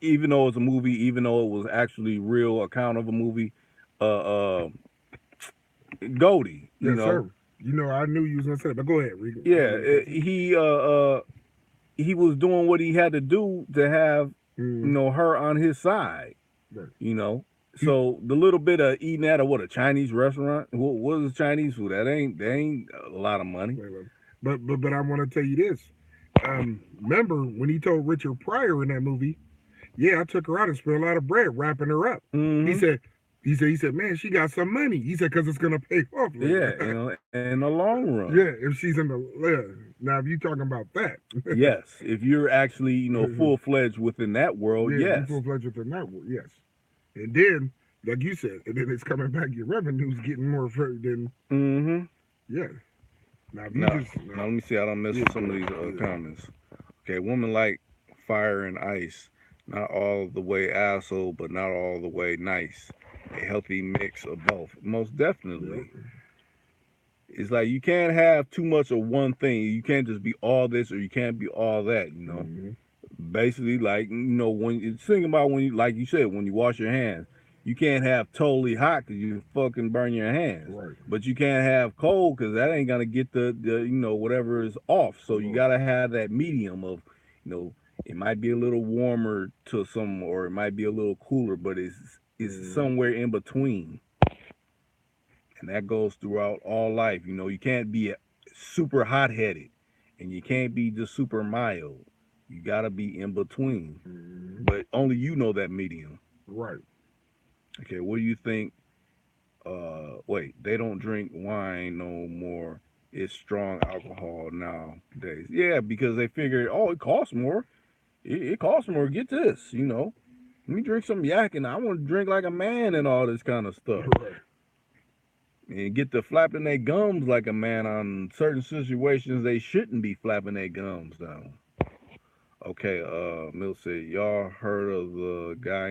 [SPEAKER 1] even though it's a movie, even though it was actually real account of a movie, uh, Goldie,
[SPEAKER 2] Yes, sir. You know, I knew you was gonna say that, but go ahead, Regan. Go
[SPEAKER 1] yeah,
[SPEAKER 2] ahead, continue.
[SPEAKER 1] he was doing what he had to do to have
[SPEAKER 2] Mm,
[SPEAKER 1] her on his side,
[SPEAKER 2] right.
[SPEAKER 1] you know.
[SPEAKER 2] He,
[SPEAKER 1] So the little bit of eating at a Chinese restaurant, what is Chinese food? That ain't a lot of money.
[SPEAKER 2] wait, wait. But I want to tell you this. Remember when he told Richard Pryor in that movie? Yeah, I took her out and spent a lot of bread wrapping her up. He
[SPEAKER 1] Mm-hmm.
[SPEAKER 2] said, man, she got some money. He said, because it's gonna pay off
[SPEAKER 1] Yeah,
[SPEAKER 2] later.
[SPEAKER 1] in the long run.
[SPEAKER 2] Yeah, if she's in the now, if you talking about that,
[SPEAKER 1] Yes, if you're actually full fledged within that world,
[SPEAKER 2] yeah, if you
[SPEAKER 1] yes.
[SPEAKER 2] full fledged with the network, yes. And then, like you said, and then it's coming back. Your revenue's getting more than
[SPEAKER 1] Mm-hmm.
[SPEAKER 2] yeah. Now, if you
[SPEAKER 1] Now,
[SPEAKER 2] just
[SPEAKER 1] now let me see. I don't miss
[SPEAKER 2] yeah,
[SPEAKER 1] some of these
[SPEAKER 2] yeah,
[SPEAKER 1] comments. Okay, women like fire and ice. Not all the way asshole, but not all the way nice. A healthy mix of both. Most
[SPEAKER 2] yeah.
[SPEAKER 1] definitely. It's like you can't have too much of one thing. You can't just be all this or you can't be all that.
[SPEAKER 2] Mm-hmm.
[SPEAKER 1] Basically, like when you think about when you, like you said, when you wash your hands, you can't have totally hot because you fucking burn your hands,
[SPEAKER 2] Right.
[SPEAKER 1] but you can't have cold because that ain't gonna get the whatever is off. So you
[SPEAKER 2] Well,
[SPEAKER 1] gotta have that medium of, you know, it might be a little warmer to some, or it might be a little cooler, but it's
[SPEAKER 2] mm-hmm.
[SPEAKER 1] somewhere in between, and that goes throughout all life. You can't be super hot headed, and you can't be just super mild. You gotta be in between,
[SPEAKER 2] Mm-hmm.
[SPEAKER 1] but only you know that medium.
[SPEAKER 2] Right.
[SPEAKER 1] Okay, what do you think? Wait, they don't drink wine no more. It's strong alcohol nowadays. Yeah, because they figure, oh, it costs more. It costs more. Get this. Let me drink some yak, and I want to drink like a man and all this kind of stuff.
[SPEAKER 2] Right.
[SPEAKER 1] And get to flapping their gums like a man on certain situations they shouldn't be flapping their gums down. Okay, Mill said, y'all heard of the guy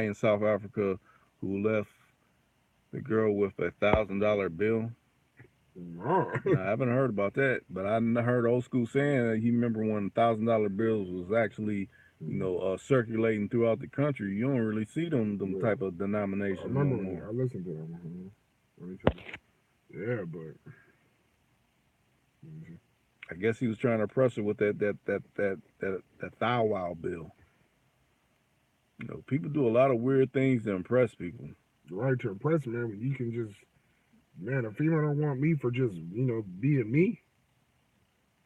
[SPEAKER 1] in South Africa who left the girl with $1,000 bill?
[SPEAKER 2] No.
[SPEAKER 1] No, I haven't heard about that, but I heard old school saying that he remember when $1,000 bills was actually, circulating throughout the country. You don't really see them
[SPEAKER 2] Yeah.
[SPEAKER 1] type of
[SPEAKER 2] I
[SPEAKER 1] denominations no
[SPEAKER 2] remember.
[SPEAKER 1] more.
[SPEAKER 2] I listened to them. Let me tell you. Yeah, but
[SPEAKER 1] I guess he was trying to press her with that thou wow bill. People do a lot of weird things to impress people.
[SPEAKER 2] the right to impress, man. When you can just, man, a female don't want me for just, being me.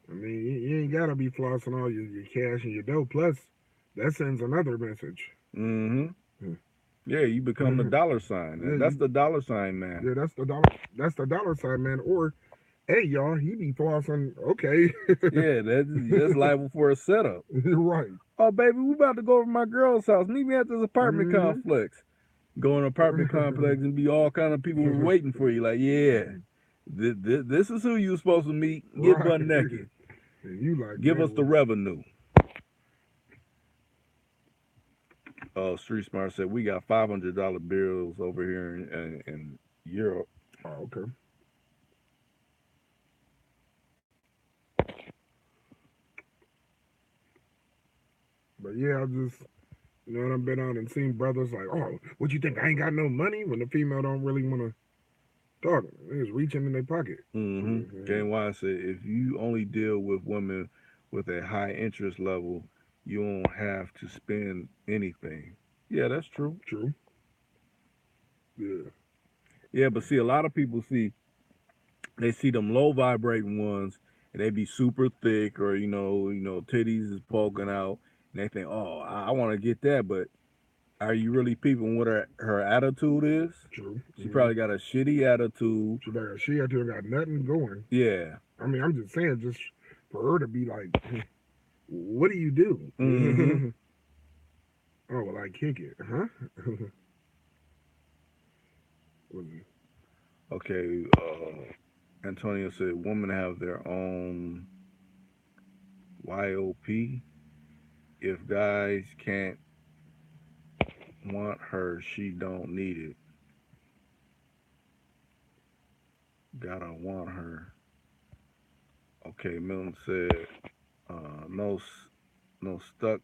[SPEAKER 2] I mean, you ain't gotta be flossing all your cash and your dough. Plus, that sends another message.
[SPEAKER 1] Mm-hmm.
[SPEAKER 2] Hmm.
[SPEAKER 1] Yeah, you become the dollar sign.
[SPEAKER 2] Yeah,
[SPEAKER 1] That's the dollar sign man.
[SPEAKER 2] yeah, that's the dollar. That's the dollar sign, man. Or, hey, y'all, he be flossing. Okay,
[SPEAKER 1] Yeah, that's liable for a setup.
[SPEAKER 2] you're right.
[SPEAKER 1] Oh, baby, we about to go over to my girl's house. Meet me at this apartment
[SPEAKER 2] Mm-hmm.
[SPEAKER 1] complex. Go in an apartment complex and be all kind of people waiting for you. Like, yeah, this is who you supposed to meet. Get
[SPEAKER 2] Right.
[SPEAKER 1] butt naked.
[SPEAKER 2] And you like,
[SPEAKER 1] Give us
[SPEAKER 2] man,
[SPEAKER 1] the revenue. Street Smart said we got $500 bills over here in Europe.
[SPEAKER 2] oh, okay. But yeah, I just, I've been out and seen brothers like, oh, what you think? I ain't got no money when the female don't really want to talk. They just reaching in their pocket.
[SPEAKER 1] Mm-hmm.
[SPEAKER 2] Mm-hmm.
[SPEAKER 1] Game Wine said if you only deal with women with a high interest level, you won't have to spend anything. Yeah, that's true.
[SPEAKER 2] True. Yeah.
[SPEAKER 1] Yeah, but see, a lot of people see they see them low vibrating ones, and they be super thick, or titties is poking out, and they think, oh, I want to get that, but are you really peeping what her attitude is?
[SPEAKER 2] True.
[SPEAKER 1] She probably got a shitty attitude.
[SPEAKER 2] She had to have got nothing going.
[SPEAKER 1] Yeah.
[SPEAKER 2] I mean, I'm just saying, just for her to be like, what do you do?
[SPEAKER 1] Mm-hmm.
[SPEAKER 2] Oh, well, I kick it, huh?
[SPEAKER 1] Okay. Antonio said, women have their own YOP. If guys can't want her, she don't need it. Gotta want her. Okay, Milton said, no, no, stuck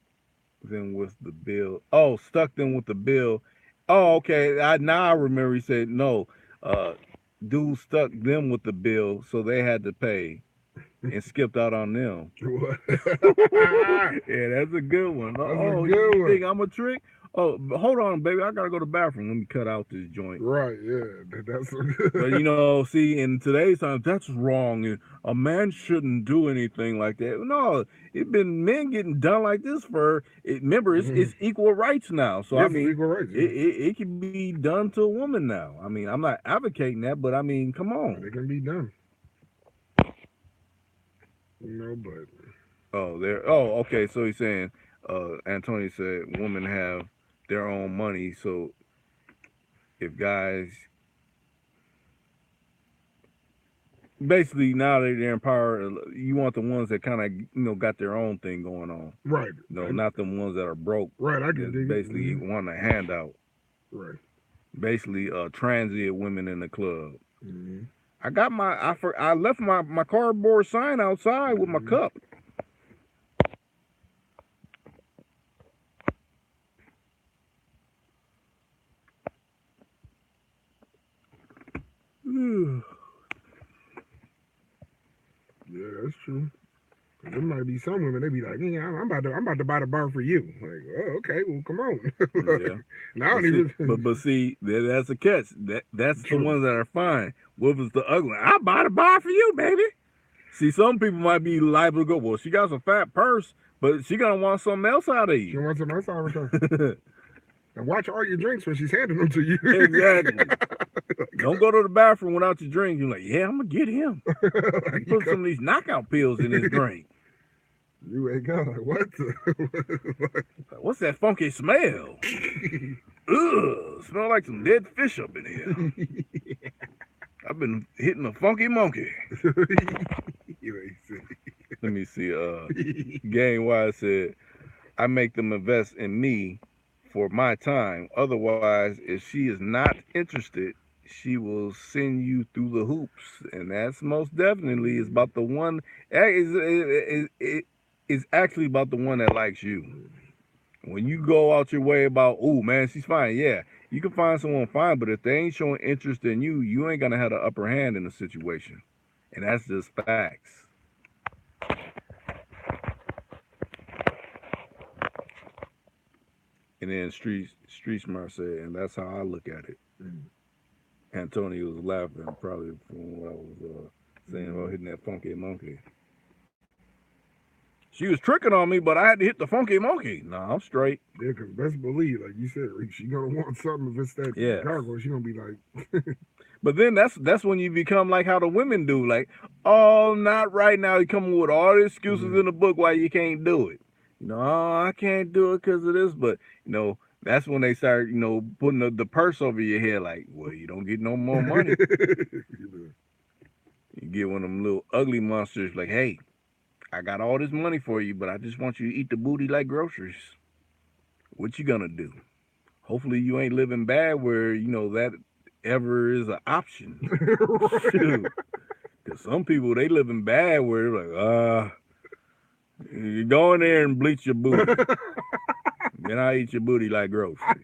[SPEAKER 1] them with the bill. Oh, stuck them with the bill. Oh, okay. Now I remember he said no. Uh, dude stuck them with the bill, so they had to pay and skipped out on them. Yeah, that's a good one.
[SPEAKER 2] That's
[SPEAKER 1] Oh,
[SPEAKER 2] a
[SPEAKER 1] you
[SPEAKER 2] good
[SPEAKER 1] think
[SPEAKER 2] one.
[SPEAKER 1] I'm a trick? Oh, hold on, baby. I gotta go to the bathroom. Let me cut out this joint.
[SPEAKER 2] Right, yeah. That's
[SPEAKER 1] But see, in today's time, that's wrong. And a man shouldn't do anything like that. No, it's been men getting done like this for. Remember, it's equal rights now. So
[SPEAKER 2] yes,
[SPEAKER 1] I mean,
[SPEAKER 2] equal rights. Yeah.
[SPEAKER 1] it can be done to a woman now. I mean, I'm not advocating that, but I mean, come on.
[SPEAKER 2] It can be done. But
[SPEAKER 1] Oh, okay. So he's saying, Antonio said, women have their own money. So if guys basically now that they're in power, you want the ones that kind of got their own thing going on.
[SPEAKER 2] Right.
[SPEAKER 1] Not the ones that are broke.
[SPEAKER 2] Right. I can dig
[SPEAKER 1] basically
[SPEAKER 2] it.
[SPEAKER 1] want a handout.
[SPEAKER 2] Right.
[SPEAKER 1] Basically, transient women in the club.
[SPEAKER 2] Mm-hmm.
[SPEAKER 1] I got I left my cardboard sign outside with my cup.
[SPEAKER 2] Yeah, that's true. There might be some women, they be like, yeah, I'm about to buy the bar for you. Like, oh, okay, well, come on.
[SPEAKER 1] Yeah.
[SPEAKER 2] Now I don't even.
[SPEAKER 1] But see, that's a catch. That's true. The ones that are fine. What was the ugly? I buy the bar for you, baby. See, some people might be liable to go, well, she got some fat purse, but she gonna want something else out of you.
[SPEAKER 2] She wants something else out of her. And watch all your drinks when she's handing them to you.
[SPEAKER 1] Exactly. Don't go to the bathroom without your drink. You're like, yeah, I'm gonna get him. Put some of these knockout pills in his drink.
[SPEAKER 2] You ain't got like, what?
[SPEAKER 1] What's that funky smell? Ugh, smell like some dead fish up in here. I've been hitting a funky monkey. Let me see. Gang Wise said, I make them invest in me for my time. Otherwise, if she is not interested, she will send you through the hoops. And that's most definitely is about the one. It's actually about the one that likes you. When you go out your way about, oh man, she's fine. Yeah, you can find someone fine, but if they ain't showing interest in you, you ain't gonna have the upper hand in the situation. And that's just facts. And then Street Smart said, and that's how I look at it. Antonio was laughing probably from what I was saying about hitting that funky monkey. She was tricking on me, but I had to hit the funky monkey. Nah, I'm straight.
[SPEAKER 2] Yeah, because best believe, like you said, she gonna want something. If it's that cargo, she gonna be like.
[SPEAKER 1] But then that's when you become like how the women do. Like, oh, not right now. You come with all the excuses in the book why you can't do it. I can't do it because of this. But that's when they start putting the purse over your head. Like, well, you don't get no more money. You get one of them little ugly monsters. Like, hey, I got all this money for you, but I just want you to eat the booty like groceries. What you gonna do? Hopefully you ain't living bad where that ever is an option. Because some people, they living bad where they're like, you go in there and bleach your booty. Then I eat your booty like groceries.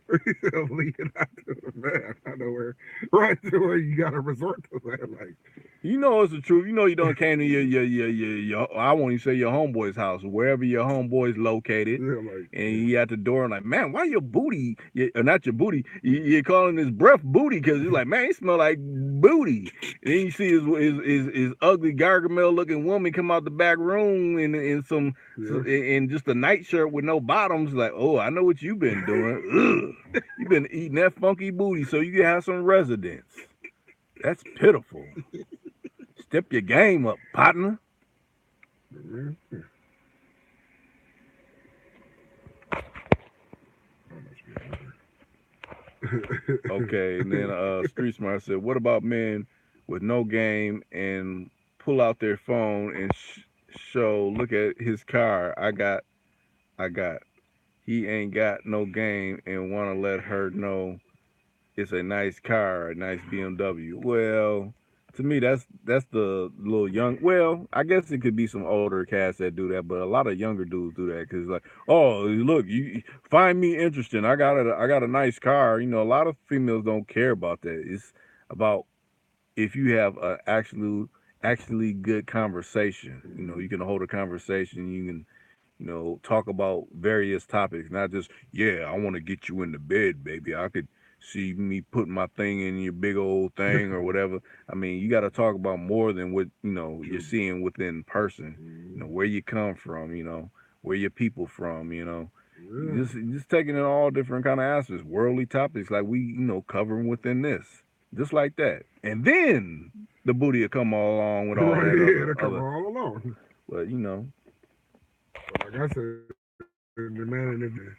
[SPEAKER 2] Lead it out to the man. I know where, right to where you gotta resort to that. Like,
[SPEAKER 1] You know it's the truth. You know you done came to your I won't even say your homeboy's house, wherever your homeboy's located.
[SPEAKER 2] Yeah, like,
[SPEAKER 1] And he at the door and like, man, why your booty, or not your booty, you're calling his breath booty because he's like, man, he smell like booty. And then you see his ugly Gargamel looking woman come out the back room in some, in just a nightshirt with no bottoms. Like, oh, I know what you've been doing. Ugh. You've been eating that funky booty so you can have some residence. That's pitiful. Step your game up, partner. Okay, and then Street Smart said, "What about men with no game and pull out their phone and show? Look at his car. I got. He ain't got no game and want to let her know it's a nice car, a nice BMW. Well, to me, that's the little young. Well, I guess it could be some older cats that do that, but a lot of younger dudes do that because like, oh, look, you find me interesting. I got a nice car. You know, a lot of females don't care about that. It's about if you have a actually good conversation. You know, you can hold a conversation. You can talk about various topics, not just, yeah, I want to get you in the bed, baby. I could see me putting my thing in your big old thing or whatever. I mean, you got to talk about more than what, you're seeing within person, where you come from, where your people from, just taking in all different kind of aspects, worldly topics like we, covering within this, just like that. And then the booty will come all along with all
[SPEAKER 2] right,
[SPEAKER 1] that
[SPEAKER 2] yeah, it'll come all along.
[SPEAKER 1] But,
[SPEAKER 2] like I said, the man in the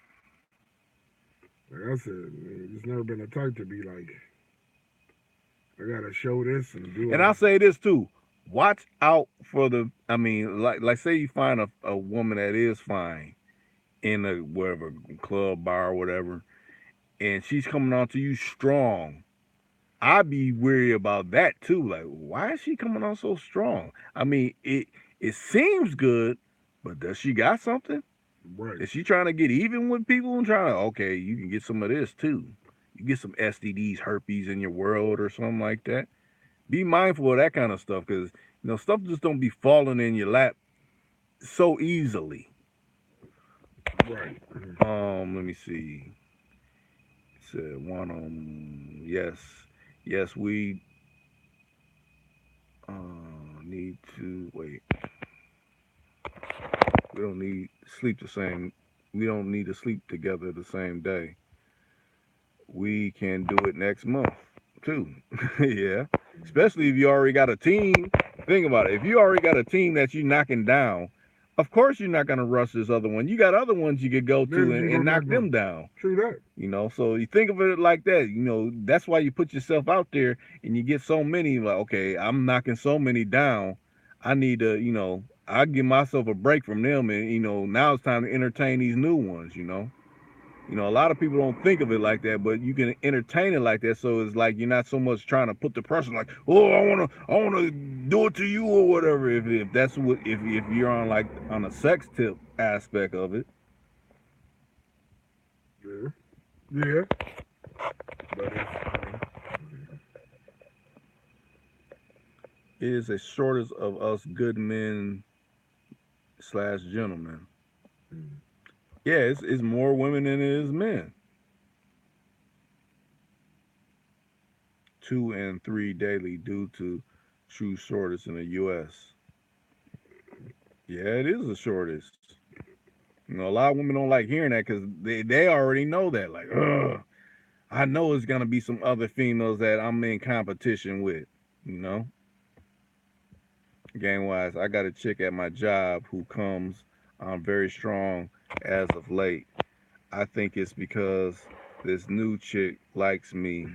[SPEAKER 2] like I said, it's never been a type to be like, I gotta show this and do it.
[SPEAKER 1] And I'll say this too. Watch out for the. I mean, like say you find a woman that is fine in a whatever club, bar, or whatever, and she's coming on to you strong. I'd be weary about that too. Like, why is she coming on so strong? I mean, it seems good, but does she got something?
[SPEAKER 2] Right.
[SPEAKER 1] Is she trying to get even with people and trying to, okay, you can get some of this too. You get some STDs, herpes in your world or something like that. Be mindful of that kind of stuff because, stuff just don't be falling in your lap so easily.
[SPEAKER 2] Right.
[SPEAKER 1] Let me see. It said one yes, we need to wait. We don't need sleep the same. We don't need to sleep together the same day. We can do it next month too. Yeah, especially if you already got a team. Think about it. If you already got a team that you knocking down, of course you're not gonna rush this other one. You got other ones you could go to and knock them down.
[SPEAKER 2] True that.
[SPEAKER 1] So you think of it like that. That's why you put yourself out there and you get so many. Like, okay, I'm knocking so many down. I need to, I give myself a break from them, and now it's time to entertain these new ones. A lot of people don't think of it like that, but you can entertain it like that. So it's like you're not so much trying to put the pressure, like, oh, I wanna do it to you or whatever. If that's what, if you're on a sex tip aspect of it.
[SPEAKER 2] Yeah. But
[SPEAKER 1] it is a shortage of us good men / gentlemen. Yeah, it's more women than it is men. 2 and 3 daily due to true shortage in the U.S. Yeah, it is a shortage. A lot of women don't like hearing that because they already know that. Like, ugh, I know it's gonna be some other females that I'm in competition with. Game wise, I got a chick at my job who comes on very strong as of late. I think it's because this new chick likes me.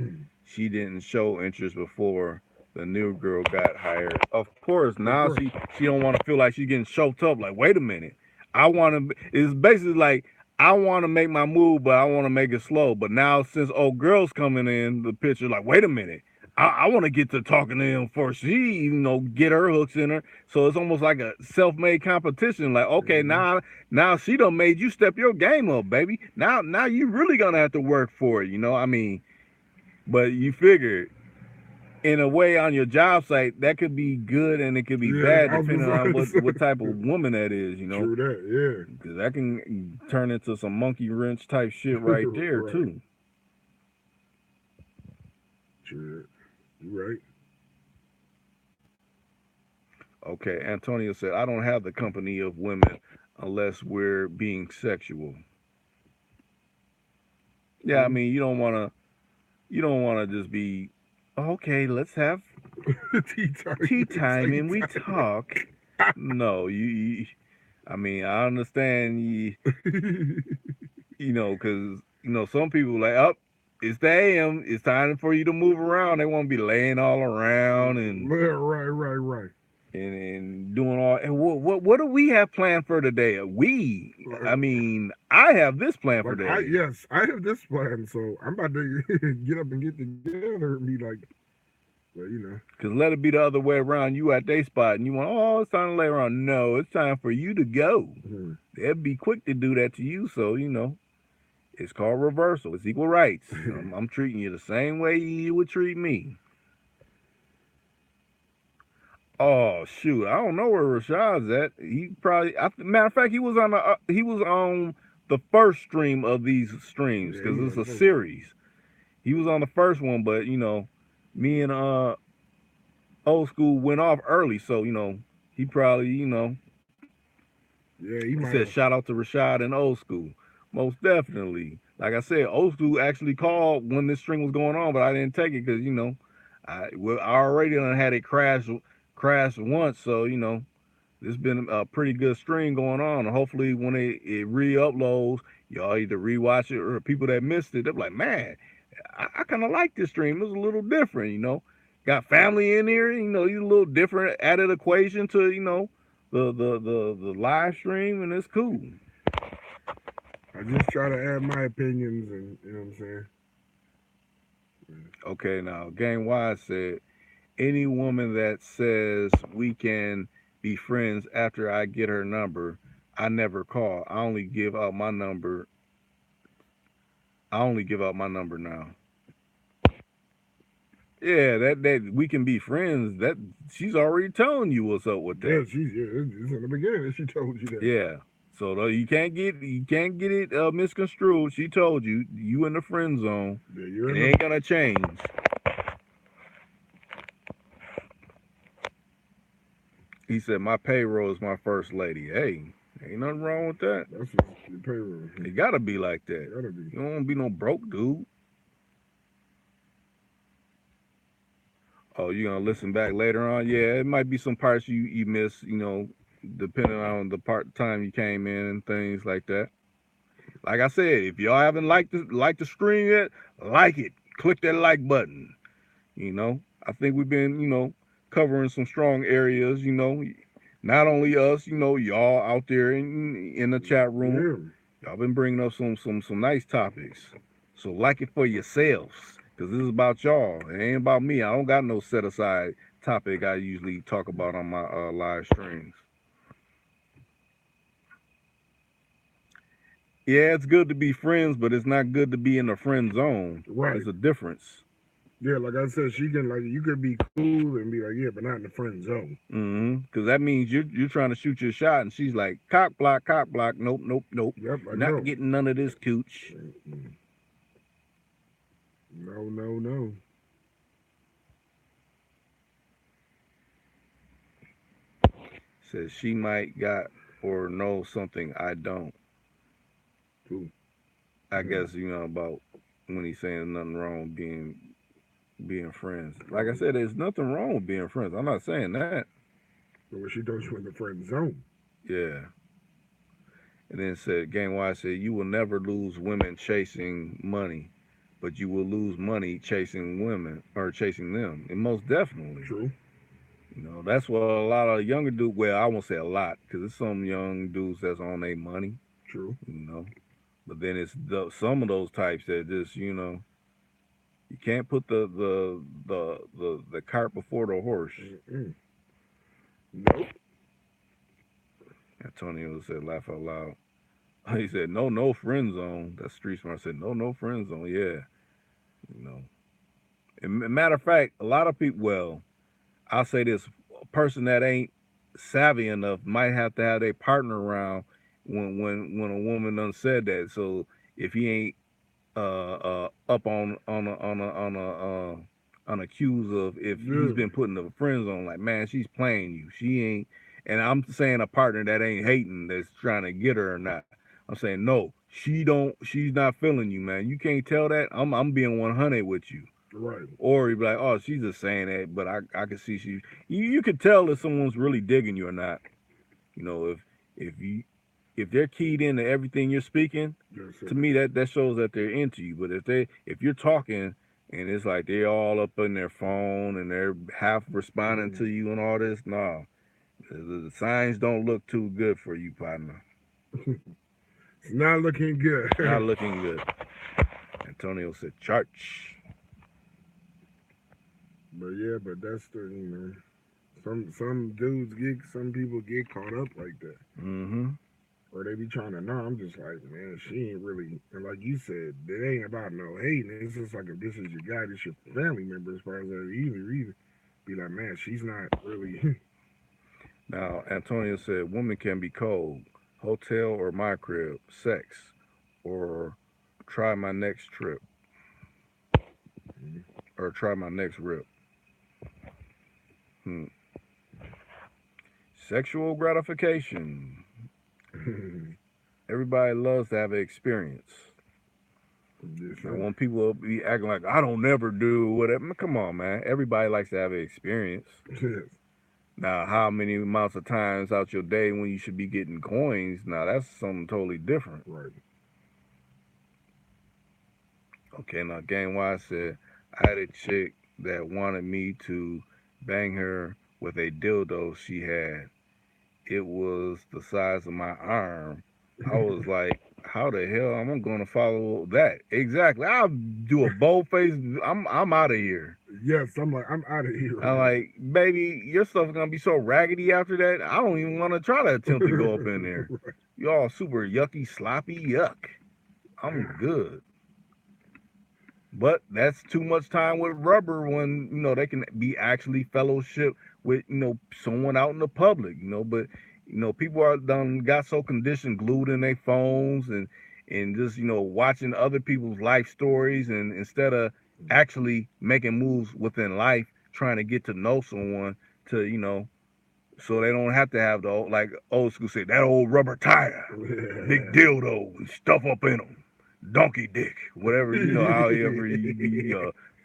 [SPEAKER 1] She didn't show interest before the new girl got hired. Of course, now she don't want to feel like she's getting choked up. Like, wait a minute, I want to. It's basically like I want to make my move, but I want to make it slow. But now since old girl's coming in the picture, like, wait a minute, I want to get to talking to him before she, get her hooks in her. So it's almost like a self-made competition. Like, okay, now she done made you step your game up, baby. Now you really gonna have to work for it. I mean, but you figure in a way on your job site, that could be good and it could be
[SPEAKER 2] Yeah,
[SPEAKER 1] bad
[SPEAKER 2] I was
[SPEAKER 1] depending on
[SPEAKER 2] about to
[SPEAKER 1] what
[SPEAKER 2] say.
[SPEAKER 1] type of woman that is, you know.
[SPEAKER 2] True that,
[SPEAKER 1] Because that can turn into some monkey wrench type shit
[SPEAKER 2] yeah.
[SPEAKER 1] right there
[SPEAKER 2] Right.
[SPEAKER 1] too.
[SPEAKER 2] True. You right.
[SPEAKER 1] Okay, Antonio said, I don't have the company of women unless we're being sexual. Yeah, I
[SPEAKER 2] True.
[SPEAKER 1] mean, you don't want to just be okay, let's have
[SPEAKER 2] Tea time.
[SPEAKER 1] tea
[SPEAKER 2] It's
[SPEAKER 1] time and we
[SPEAKER 2] like time.
[SPEAKER 1] talk. No, I mean, I understand you know, because you know some people like up. It's the AM. It's time for you to move around. They want to be laying all around
[SPEAKER 2] Right.
[SPEAKER 1] and doing all. And what do we have planned for today? We. I
[SPEAKER 2] Like,
[SPEAKER 1] mean, I have this plan for today.
[SPEAKER 2] yes, I have this plan, so I'm about to get up and get together and be like, well,
[SPEAKER 1] Cause let it be the other way around. You at their spot and you want, oh, it's time to lay around. No, it's time for you to go.
[SPEAKER 2] mhm.
[SPEAKER 1] They'll be quick to do that to you. So you know, it's called reversal. It's equal rights. I'm treating you the same way you would treat me. Oh shoot, I don't know where Rashad's at. He probably, matter of fact, he was on the first stream of these streams
[SPEAKER 2] Yeah,
[SPEAKER 1] because
[SPEAKER 2] he was
[SPEAKER 1] it's
[SPEAKER 2] on
[SPEAKER 1] a
[SPEAKER 2] the first one.
[SPEAKER 1] series. He was on the first one, but you know, me and old school went off early, so you know, he probably
[SPEAKER 2] Yeah, he
[SPEAKER 1] he
[SPEAKER 2] might
[SPEAKER 1] said
[SPEAKER 2] have.
[SPEAKER 1] shout out to Rashad and old school, most definitely. Like I said, old school actually called when this string was going on, but I didn't take it because you know, I already done had it crash once, so you know there's been a pretty good stream going on. And hopefully, when it re-uploads, y'all either rewatch it or people that missed it, they're like, man, I kind of like this stream. It was a little different, you know. Got family in here, you know, you a little different added equation to, you know, the live stream, and it's cool.
[SPEAKER 2] I just try to add my opinions, and you know what I'm saying.
[SPEAKER 1] Okay, now Game Wise said, any woman that says we can be friends after I get her number, I never call. I only give out my number now. Yeah, that we can be friends. That she's already telling you what's up with
[SPEAKER 2] Yeah,
[SPEAKER 1] that.
[SPEAKER 2] it's in the beginning. She told you that.
[SPEAKER 1] Yeah. So you can't get it misconstrued. She told you you in the friend zone.
[SPEAKER 2] Yeah, you're
[SPEAKER 1] It
[SPEAKER 2] in the.
[SPEAKER 1] ain't gonna change. He said my payroll is my first lady. Hey, ain't nothing wrong with that.
[SPEAKER 2] That's just the payroll.
[SPEAKER 1] It gotta be like that.
[SPEAKER 2] Gotta be.
[SPEAKER 1] You don't want to be no broke dude. Oh, you gonna listen back later on? Yeah, it might be some parts you miss. You know, depending on the time you came in and things like that. Like I said, if y'all haven't liked the stream yet, like it. Click that like button. You know, I think we've been covering some strong areas. You know, not only us. You know, y'all out there in the chat room.
[SPEAKER 2] Yeah.
[SPEAKER 1] Y'all been bringing up some nice topics. So like it for yourselves, cause this is about y'all. It ain't about me. I don't got no set aside topic I usually talk about on my live streams. Yeah, it's good to be friends, but it's not good to be in the friend zone.
[SPEAKER 2] Right.
[SPEAKER 1] There's a difference.
[SPEAKER 2] Yeah, like I said, she can like you could be cool and be like, yeah, but not in the friend zone.
[SPEAKER 1] Because that means you're trying to shoot your shot, and she's like, cock block. Nope, nope, nope.
[SPEAKER 2] Yep, I
[SPEAKER 1] You're
[SPEAKER 2] know.
[SPEAKER 1] not getting none of this cooch.
[SPEAKER 2] No.
[SPEAKER 1] Says she might got or know something I don't.
[SPEAKER 2] Cool.
[SPEAKER 1] I guess about when he's saying nothing wrong being friends. Like I said, there's nothing wrong with being friends. I'm not saying that.
[SPEAKER 2] But when she throws you in the friend zone.
[SPEAKER 1] Yeah. And then said, Game Wise said, you will never lose women chasing money, but you will lose money chasing women or chasing them. And most definitely.
[SPEAKER 2] True.
[SPEAKER 1] That's what a lot of younger dudes, well, I won't say a lot, because there's some young dudes that's on their money,
[SPEAKER 2] True.
[SPEAKER 1] But then it's some of those types that just, you can't put the cart before the horse.
[SPEAKER 2] Mm-mm. Nope.
[SPEAKER 1] Antonio said, laugh out loud. He said, no friend zone. That's Street Smart. I said, no friend zone. Yeah. You know. Matter of fact, a lot of people. Well, I'll say this: a person that ain't savvy enough might have to have their partner around when a woman done said that. So if he ain't up on accused of if he's
[SPEAKER 2] Yeah.
[SPEAKER 1] been putting the friends on, like, man, she's playing you, she ain't. And I'm saying a partner that ain't hating, that's trying to get her or not. I'm saying no, she's not feeling you, man. You can't tell that. I'm being 100 with you.
[SPEAKER 2] Right.
[SPEAKER 1] Or you'd be like, oh, she's just saying that, but I can see you could tell if someone's really digging you or not. You know, if you if they're keyed into everything you're speaking,
[SPEAKER 2] Yes,
[SPEAKER 1] to
[SPEAKER 2] sir.
[SPEAKER 1] me that shows that they're into you. But if you're talking and it's like they're all up in their phone and they're half responding to you and all this, nah, the signs don't look too good for you, partner.
[SPEAKER 2] It's not looking good.
[SPEAKER 1] Not looking good. Antonio said, church.
[SPEAKER 2] But yeah, but that's the some dudes get some people get caught up like that.
[SPEAKER 1] Mm-hmm.
[SPEAKER 2] Or they be trying to know. I'm just like, man, she ain't really and like you said, it ain't about no hating. It's just like if this is your guy, this your family member as far as that either be like, man, she's not really
[SPEAKER 1] Now, Antonio said, women can be cold. Hotel or my crib, sex, or try my next trip, or try my next rip. Hmm. Sexual gratification. Everybody loves to have an experience. Now, when people be acting like I don't never do whatever, come on, man. Everybody likes to have an experience.
[SPEAKER 2] yes.
[SPEAKER 1] Now, how many amounts of times out your day when you should be getting coins? Now, that's something totally different.
[SPEAKER 2] Right.
[SPEAKER 1] Okay, now Game Wise said I had a chick that wanted me to bang her with a dildo she had. It was the size of my arm. I was like, how the hell am I gonna follow that? Exactly. I'll do a bold face. I'm out of here.
[SPEAKER 2] Yes, I'm like, I'm out of here.
[SPEAKER 1] I'm like, baby, your stuff's gonna be so raggedy after that. I don't even want to try to attempt to go up in there. You all super yucky, sloppy, yuck. I'm good. But that's too much time with rubber when they can be actually fellowship with someone out in the public. But people are done got so conditioned, glued in their phones and just watching other people's life stories, and instead of actually making moves within life, trying to get to know someone to so they don't have to have the like old school say that old rubber tire, big dildo and stuff up in them, donkey dick, whatever however you be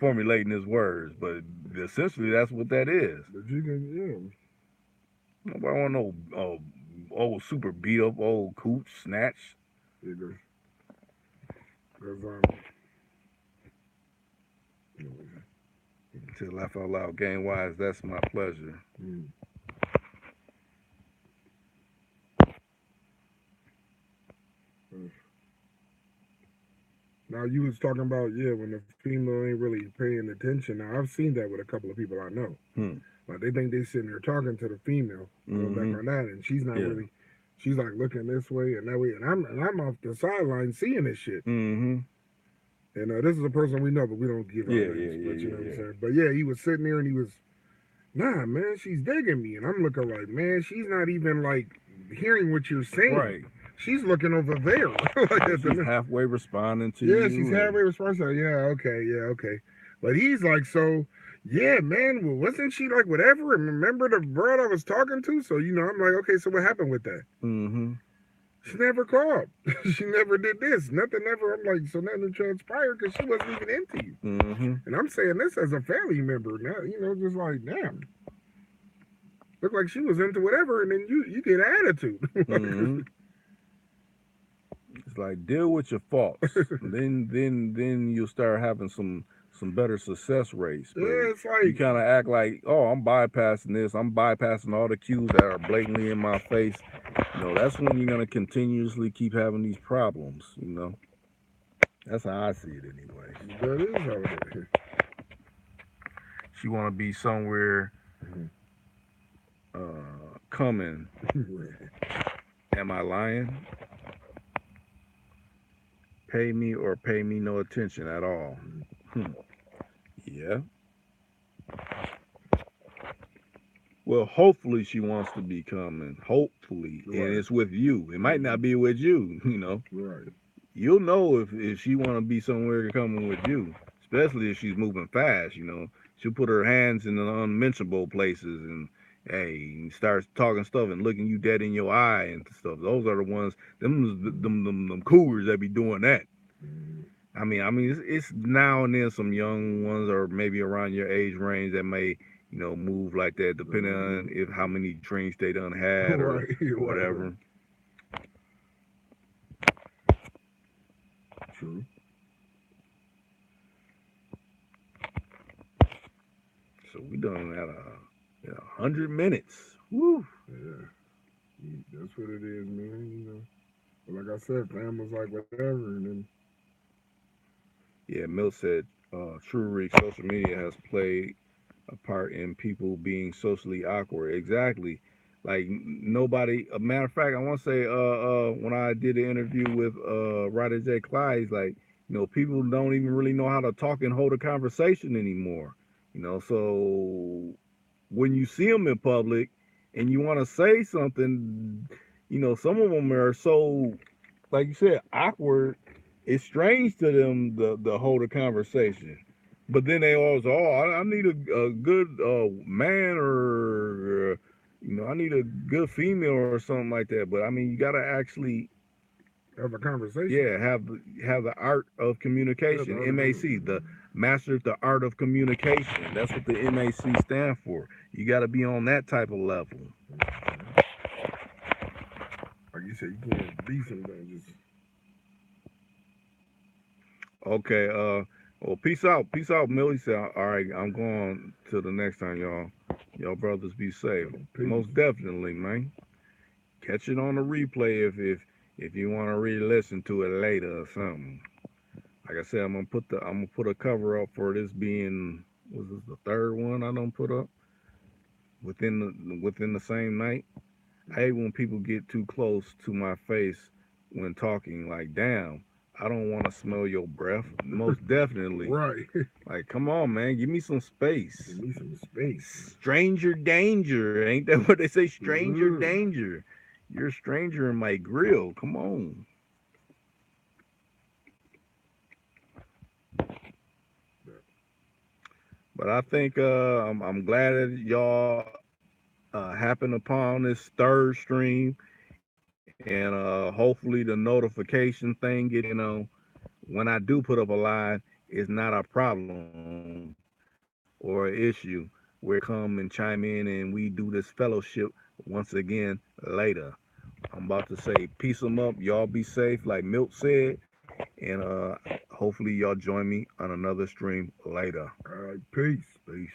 [SPEAKER 1] formulating his words, but essentially that's what that is.
[SPEAKER 2] But you can,
[SPEAKER 1] Nobody want no old super beat up old cooch snatch.
[SPEAKER 2] yeah. Because
[SPEAKER 1] To laugh out loud, game wise, that's my pleasure.
[SPEAKER 2] mm. Now you was talking about when the female ain't really paying attention. Now I've seen that with a couple of people I know. Like they think they sitting there talking to the female, going back on that, and she's not really. She's like looking this way and that way, and I'm off the sideline seeing this shit. And this is a person we know, but we don't give our names. But you know what I'm saying. But yeah, he was sitting there and he was, nah, man, she's digging me, and I'm looking like, man, she's not even like hearing what you're saying.
[SPEAKER 1] Right.
[SPEAKER 2] She's looking over there.
[SPEAKER 1] Like she's halfway responding to you.
[SPEAKER 2] Yeah, she's halfway responding. Yeah, okay. But he's like, so, yeah, man, well, wasn't she like whatever? And remember the broad I was talking to? So, I'm like, okay, so what happened with that? She never called. She never did this. Nothing ever. I'm like, so nothing transpired because she wasn't even into you. And I'm saying this as a family member. Now, just like, damn. Looked like she was into whatever, and then you get an attitude.
[SPEAKER 1] It's like deal with your faults. then you'll start having some better success rates. But
[SPEAKER 2] yeah, it's like
[SPEAKER 1] you kind of act like, oh, I'm bypassing this. I'm bypassing all the cues that are blatantly in my face. That's when you're gonna continuously keep having these problems. That's how I see it anyway.
[SPEAKER 2] That is how it is.
[SPEAKER 1] She want to be somewhere coming. Am I lying? Pay me or pay me no attention at all. Yeah. Well, hopefully she wants to be coming. Hopefully, and
[SPEAKER 2] Right.
[SPEAKER 1] it's with you. It might not be with you.
[SPEAKER 2] Right.
[SPEAKER 1] You'll know if she want to be somewhere coming with you, especially if she's moving fast. She'll put her hands in the unmentionable places and hey, starts talking stuff and looking you dead in your eye and stuff. Those are the ones, them cougars that be doing that.
[SPEAKER 2] Mhm.
[SPEAKER 1] I mean, it's now and then some young ones or maybe around your age range that may, move like that, depending on if how many drinks they done had or
[SPEAKER 2] Right. Right.
[SPEAKER 1] whatever.
[SPEAKER 2] True.
[SPEAKER 1] So we done at 100 minutes. Woo.
[SPEAKER 2] Yeah. That's what it is, man. But like I said, fam was like whatever, and then
[SPEAKER 1] Yeah, Mill said, True Reach, social media has played a part in people being socially awkward. Exactly. Like nobody. A matter of fact, I want to say, when I did the interview with Ryder J. Clyde, he's like, people don't even really know how to talk and hold a conversation anymore. So when you see them in public and you want to say something, some of them are so, like you said, awkward. It's strange to them the hold a conversation. But then they always, I need a good man or, I need a good female or something like that. But I mean, you got to actually,
[SPEAKER 2] have a conversation.
[SPEAKER 1] yeah, have the art of
[SPEAKER 2] Yeah, the
[SPEAKER 1] communication.
[SPEAKER 2] other
[SPEAKER 1] MAC, the Master the Art of Communication. That's what the MAC stand for. You got to be on that type of level.
[SPEAKER 2] like you said, you can't be something just
[SPEAKER 1] Okay. Well, peace out, Millie. Said, all right, I'm going to the next time, y'all. Y'all brothers be safe.
[SPEAKER 2] peace.
[SPEAKER 1] Most definitely, man. Catch it on the replay if you want to re-listen to it later or something. Like I said, I'm gonna put a cover up for this being, was this the third one I don't put up within the same night. I hate when people get too close to my face when talking. Like, damn, I don't want to smell your breath. Most definitely.
[SPEAKER 2] Right.
[SPEAKER 1] Like, come on, man, give me some
[SPEAKER 2] Give
[SPEAKER 1] space.
[SPEAKER 2] me some space.
[SPEAKER 1] Stranger danger, ain't that what they say? Stranger
[SPEAKER 2] Mm.
[SPEAKER 1] danger. You're a stranger in my grill. Come on. But I think I'm glad that y'all happened upon this third stream, and hopefully the notification thing get when I do put up a live, it's not a problem or an issue where y'all come and chime in and we do this fellowship once again later. I'm about to say peace them up. Y'all be safe, like Milt said, and hopefully y'all join me on another stream later.
[SPEAKER 2] All right, peace.
[SPEAKER 1] Peace.